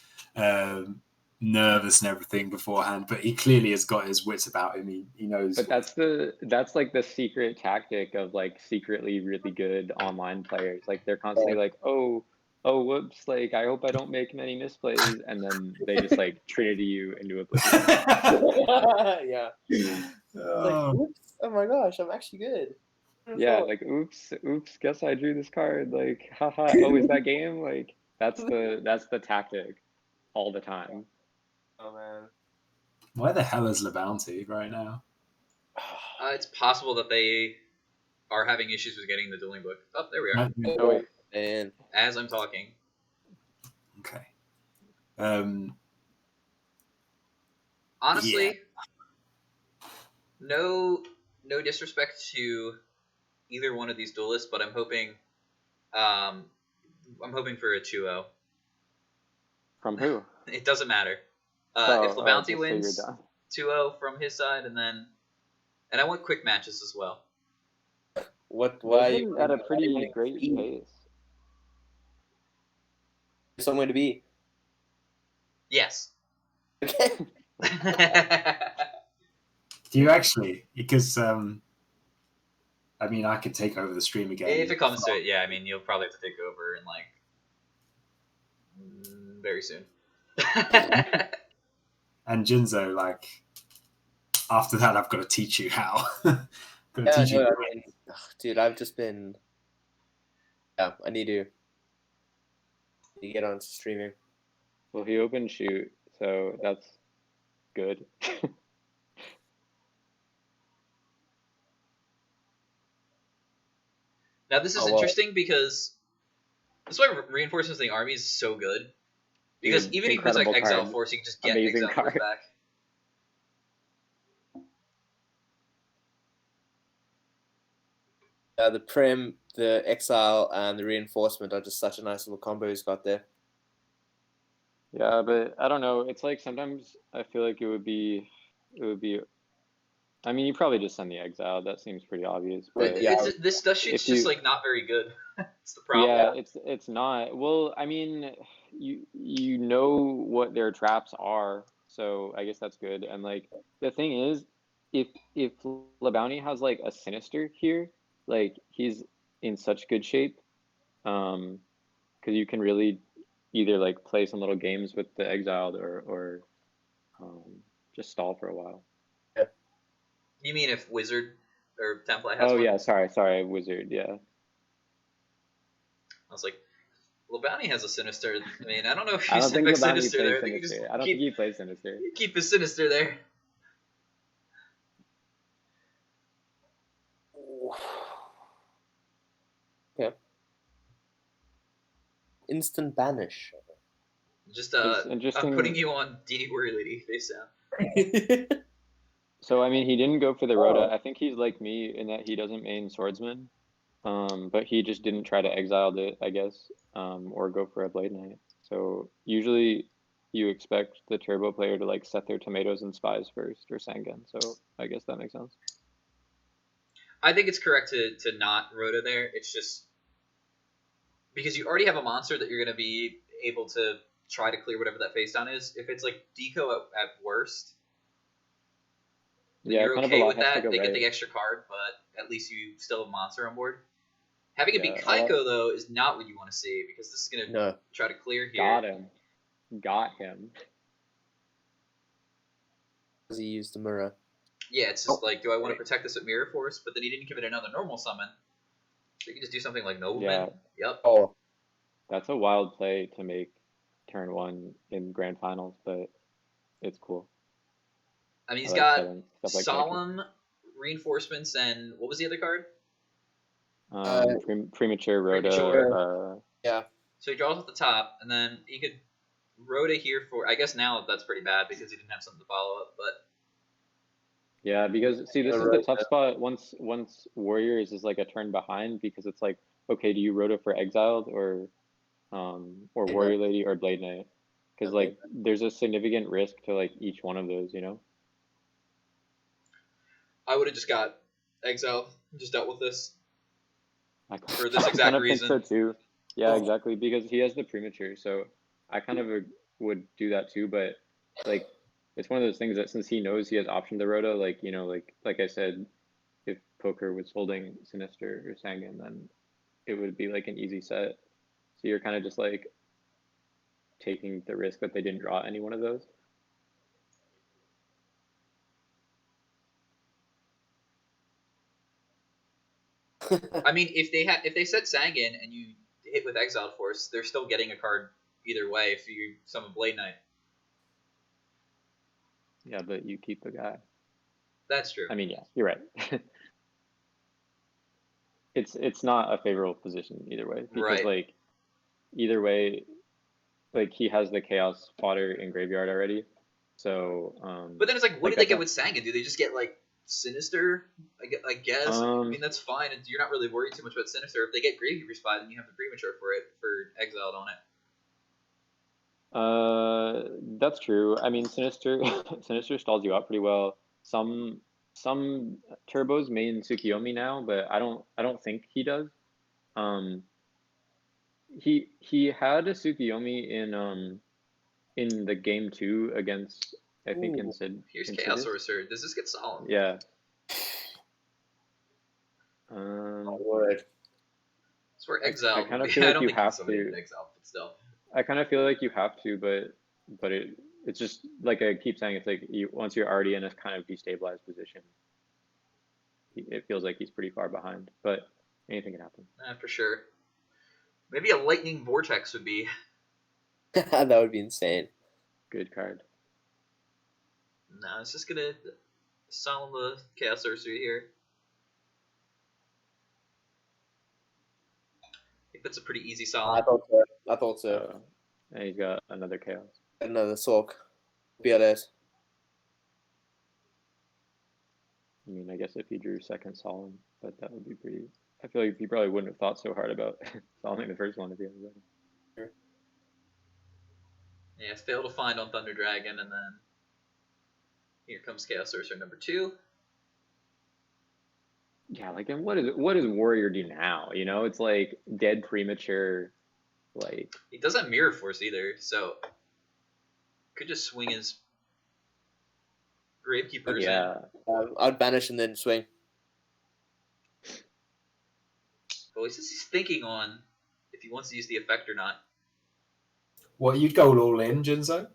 nervous and everything beforehand, but he clearly has got his wits about him. He knows. But that's like the secret tactic of like secretly really good online players. Like they're constantly like, oh whoops, like I hope I don't make many misplays, and then they just like Trinity you into oblivion. Yeah. Like, oops, oh my gosh, I'm actually good. Yeah, like oops, guess I drew this card. Like, haha, oh, is that game? Like that's the tactic all the time. Oh man. Where the hell is LeBounty right now? It's possible that they are having issues with getting the dueling book. Oh, there we are. Oh wait. Man. As I'm talking. Okay. Honestly, no disrespect to either one of these duelists, but I'm hoping for a 2-0. From who? It doesn't matter. If LeBounty wins 2-0 from his side, and I want quick matches as well. Why at a pretty great pace? Somewhere to be. Yes. Okay. Do you actually? Because I mean, I could take over the stream again. If it comes to it, yeah. I mean, you'll probably have to take over in like very soon. And Jinzo, like, after that, I've got to teach you how. Dude, I've just been. Yeah, I need to get on to streaming. Well, he opened shoot, so that's good. Now this is interesting because that's why Reinforcements of the Army is so good. Because even if he puts like Exile Force, you can just get Exile Force back. The Prim, the Exile, and the Reinforcement are just such a nice little combo he's got there. Yeah, but I don't know. It's like sometimes I feel like it would be. I mean, you probably just send the Exile. That seems pretty obvious. But this shit's just like not very good. It's the problem. Yeah, it's not. Well, I mean, you know what their traps are, so I guess that's good. And like the thing is, if LeBounty has like a Sinister here, like he's in such good shape, because you can really either like play some little games with the Exiled or just stall for a while. You mean if Wizard or Templi has one? Oh yeah, sorry, Wizard, yeah. I was like, LeBounty has a Sinister. I mean, I don't know if he's a big Sinister there. I don't think he plays Sinister. Keep his Sinister there. Okay. Instant banish. Just I'm putting you on D Worry Lady face down. So I mean, he didn't go for the Rhoda. I think he's like me in that he doesn't main Swordsman, but he just didn't try to exile it, I guess, or go for a Blade Knight. So usually you expect the turbo player to like set their tomatoes and spies first or Sangen. So I guess that makes sense. I think it's correct to not Rhoda there. It's just because you already have a monster that you're going to be able to try to clear whatever that face down is. If it's like Deco at worst, Yeah, you're kind of a okay lot with has to that. go They get right. the extra card, but at least you still have a monster on board. Having it be Yeah, Kaiko, though, is not what you want to see, because this is going to No. try to clear here. Got him. Got him. He used the mirror. Yeah, it's just like, do I want to protect this with Mirror Force? But then he didn't give it another normal summon. So you can just do something like Nobleman. Yeah. Yep. Oh, That's a wild play to make turn 1 in grand finals, but it's cool. I mean, he's I like got setting stuff like that. Solemn, Reinforcements, and what was the other card? Premature Rhoda. Premature. yeah. So he draws at the top, and then he could Rhoda here for. I guess now that's pretty bad because he didn't have something to follow up. But Yeah, because see, this is the tough spot. Once Warriors is like a turn behind, because it's like, okay, do you Rhoda for Exiled or Warrior Lady or Blade Knight? Because like there's a significant risk to like each one of those, you know. I would have just got Exile, just dealt with this. For this I exact kind of reason. think so too. Yeah, Oh. exactly, because he has the premature, so I kind of would do that too. But like, it's one of those things that since he knows he has option to Rhoda, like you know, like I said, if Poker was holding Sinister or Sangan, then it would be like an easy set. So you're kind of just like taking the risk that they didn't draw any one of those. I mean, if they set Sangan and you hit with Exiled Force, they're still getting a card either way if you summon Blade Knight. Yeah, but you keep the guy. That's true. I mean, yeah, you're right. It's not a favorable position either way, because Right. like either way, like he has the chaos fodder in graveyard already. So But then it's like, what like, do they that's get not- with Sangan? Do they just get like Sinister? I guess. I mean, that's fine. And you're not really worried too much about Sinister. If they get Gravy Respite, then you have the premature for it for Exiled on it. That's true. I mean, Sinister Sinister stalls you out pretty well. Some turbos main Tsukiyomi now, but I don't think he does. He had a Tsukiyomi in the game 2 against I think in Ooh. Sid. Here's in Chaos Sidus. Sorcerer. Does this get Solemn? Yeah. My word. It's for Exile. I kind of would be- feel I like don't you think have somebody to. would Exile, but still. I kind of feel like you have to, but it's just like I keep saying, it's like once you're already in a kind of destabilized position, it feels like he's pretty far behind. But anything can happen. For sure. Maybe a Lightning Vortex would be. That would be insane. Good card. No, it's just gonna Solemn the Chaos Sorcerer here. I think that's a pretty easy I Solemn. thought so. And he's got another chaos. Another Sork. BLS. I mean, I guess if he drew second Solemn, but that would be pretty. I feel like he probably wouldn't have thought so hard about Solemning the first one if he had second. Yeah, fail to find on Thunder Dragon, and then here comes Chaos Sorcerer number 2. Yeah, like, and what does Warrior do now? You know, it's like dead premature, like. He doesn't have Mirror Force either, so could just swing his Gravekeepers Yeah, I'd banish and then swing. Well, he says he's thinking on if he wants to use the effect or not. What, you'd go all in, Jinzo?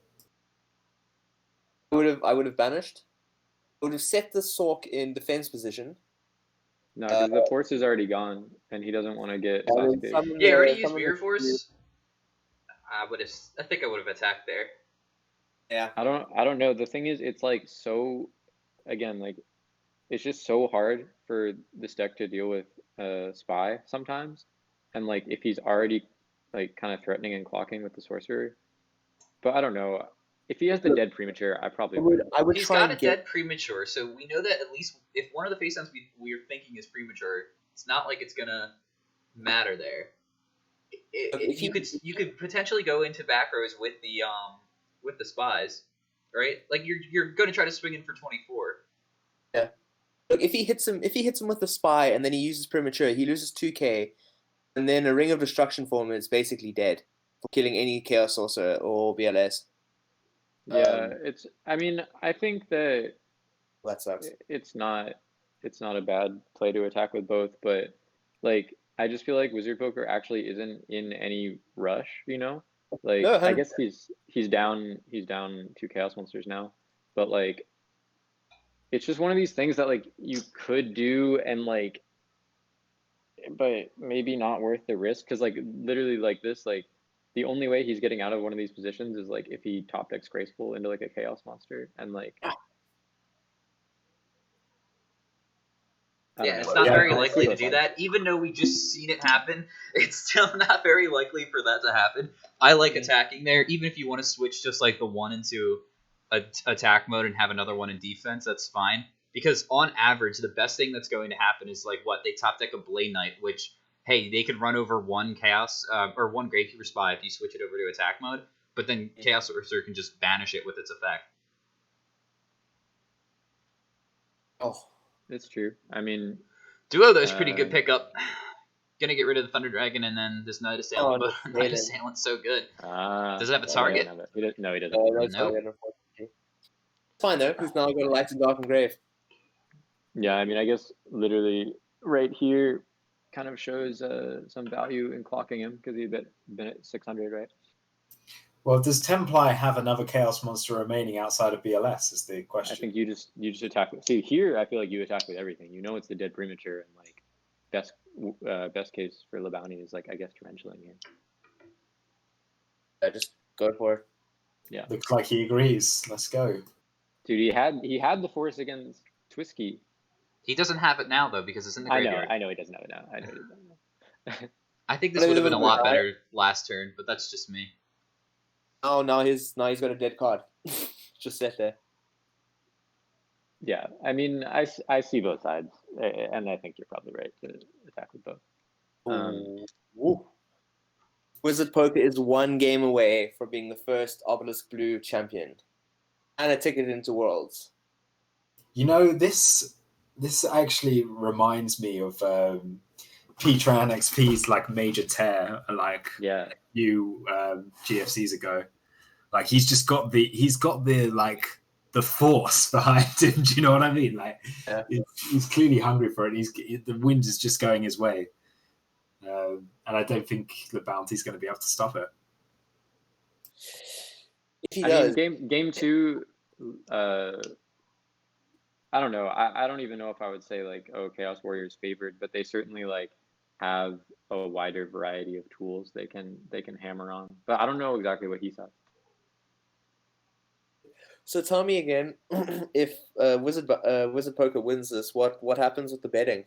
I would have banished. I would have set the Sork in defense position. no, because the force is already gone, and he doesn't want to get I would Sasuke. summon Yeah, the- already used summon Mirror the- Force. I think I would have attacked there. Yeah. I don't know. The thing is, it's like so, again, like, it's just so hard for this deck to deal with Spy sometimes, and like if he's already like kind of threatening and clocking with the sorcerer, but I don't know. If he has the dead premature, I probably would. I would He's try got a and get. dead premature, so we know that at least if one of the face downs we're thinking is premature, it's not like it's gonna matter there. If You could potentially go into back rows with the spies, right? Like you're gonna try to swing in for 24. Look, if he hits him with the spy and then he uses premature, he loses 2k, and then a Ring of Destruction form is basically dead for killing any Chaos Sorcerer or BLS. Yeah, it's. I mean, I think that That sucks. It's not a bad play to attack with both, but like I just feel like Wizard Poker actually isn't in any rush, you know? Like No, I guess he's down 2 Chaos Monsters now, but like it's just one of these things that like you could do and like, but maybe not worth the risk because like literally like this like the only way he's getting out of one of these positions is like if he top decks Graceful into like a Chaos Monster and like. Yeah, it's know. not Yeah, very I likely see to both do sides. that. Even though we just seen it happen, it's still not very likely for that to happen. I like attacking there, even if you want to switch just like the one into attack mode and have another one in defense. That's fine because on average, the best thing that's going to happen is like what they top deck a Blade Knight, which hey, they could run over one Chaos or one Gravekeeper Spy if you switch it over to attack mode, but then Chaos Sorcerer can just banish it with its effect. Oh, It's true. I mean, Duo though is pretty good pickup. Gonna get rid of the Thunder Dragon and then this Night Assailant, no, but Night Assailant's so good. Does it have a he target? doesn't have it. No, he doesn't. no Nope. target, unfortunately. It's fine though. He's now got a Light and Dark and Grave. Yeah, I mean, I guess literally right here kind of shows some value in clocking him because he'd been at 600, right? Well, does Templar have another Chaos Monster remaining outside of BLS? Is the question. I think you just attack. See here, I feel like you attack with everything. You know, it's the dead premature and like best case for LeBounty is like I guess Tarantuling here. Yeah, just go for it. Yeah, Looks like he agrees. Let's go. dude, he had the force against Twisky. He doesn't have it now though because it's in the graveyard. I know he doesn't have it now. I know he doesn't. Know. I think this would have been a lot better last turn, but that's just me. Oh, now he's got a dead card. Just sit there. Yeah, I mean, I see both sides, and I think you're probably right to attack with both. Ooh. Wizard Poker is one game away from being the first Obelisk Blue champion, and a ticket into Worlds. You know, this actually reminds me of P-Tran XP's like major tear, like Yeah, few GFCs ago. Like he's got the like the force behind him. Do you know what I mean? Like Yeah. he's clearly hungry for it. The wind is just going his way, and I don't think the bounty's going to be able to stop it. If he I does, mean, game two, I don't know. I don't even know if I would say like, oh, Chaos Warriors favored, but they certainly like have a wider variety of tools they can hammer on. But I don't know exactly what he said. so tell me again, if Wizard Poker wins this, what happens with the betting?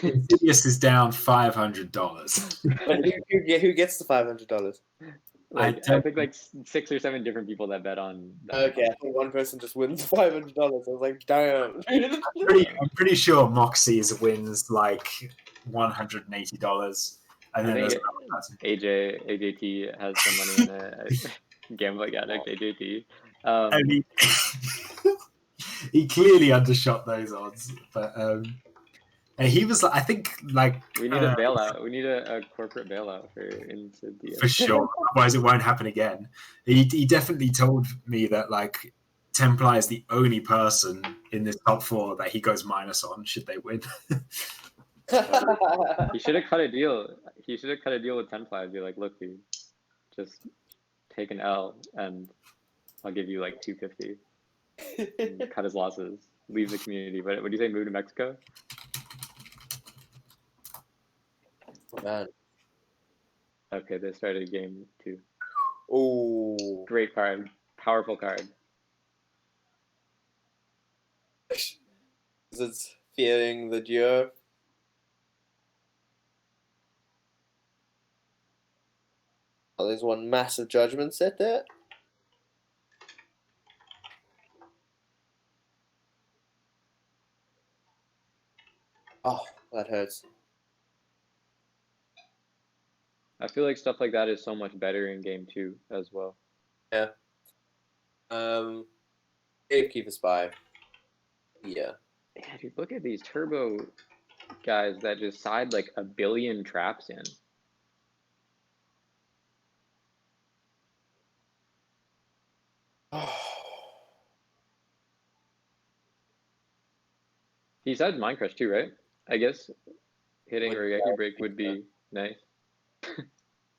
Insidious is down $500. Who gets the $500? Like, I think like 6 or 7 different people that bet on that. Okay, I think one person just wins $500. I was like, damn. I'm pretty sure Moxie's wins like $180, and then I there's think AJT has some money in it. Gambling addict AJT. and he clearly undershot those odds, but and he was, I think, like we need a bailout. We need a corporate bailout for Insidious. for sure. Otherwise, it won't happen again. He definitely told me that like Templar is the only person in this top 4 that he goes minus on should they win. He should have cut a deal. He should have cut a deal with Templar and be like, look, dude, just take an L and I'll give you like $250. And cut his losses. Leave the community. What do you say? Move to Mexico? Man. Okay, they started game 2. Oh. Great card. Powerful card. It's fearing the duo. Oh, there's one massive judgment set there. Oh, that hurts. I feel like stuff like that is so much better in game 2 as well. Yeah. Gatekeeper Spy. Yeah. Yeah, dude, look at these turbo guys that just side like a billion traps in. He's had Mind Crush too, right? I guess hitting Would- Regeki Break would be nice.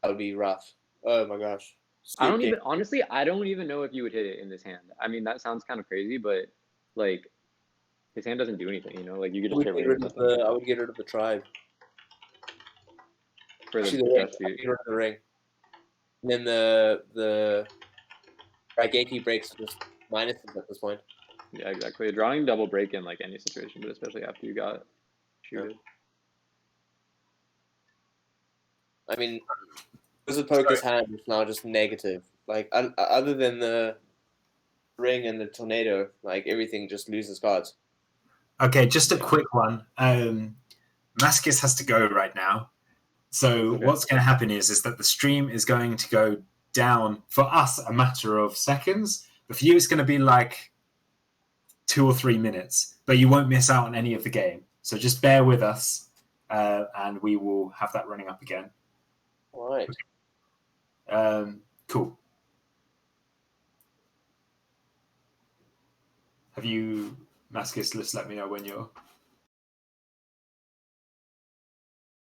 That would be rough. Oh my gosh. I don't Squid Game. even honestly, I don't even know if you would hit it in this hand. I mean, that sounds kind of crazy, but like his hand doesn't do anything, you know. Like you could I just would get get rid rid of of something I would get rid of the tribe. for the Actually, the ring. chest I'd suit. get rid of the ring. And then the Raigeki breaks just minuses at this point. Yeah, exactly. Drawing double break in like any situation, but especially after you got shooted. I mean, Wizard Poker's hand is now just negative. Like, other than the ring and the tornado, like, everything just loses cards. Okay, just a quick one. Maskis has to go right now. So Okay. what's going to happen is that the stream is going to go down for us a matter of seconds. But for you, it's going to be like 2 or 3 minutes. But you won't miss out on any of the game. So just bear with us, and we will have that running up again. All right. Cool. Have you, Maskis? Just let me know when you're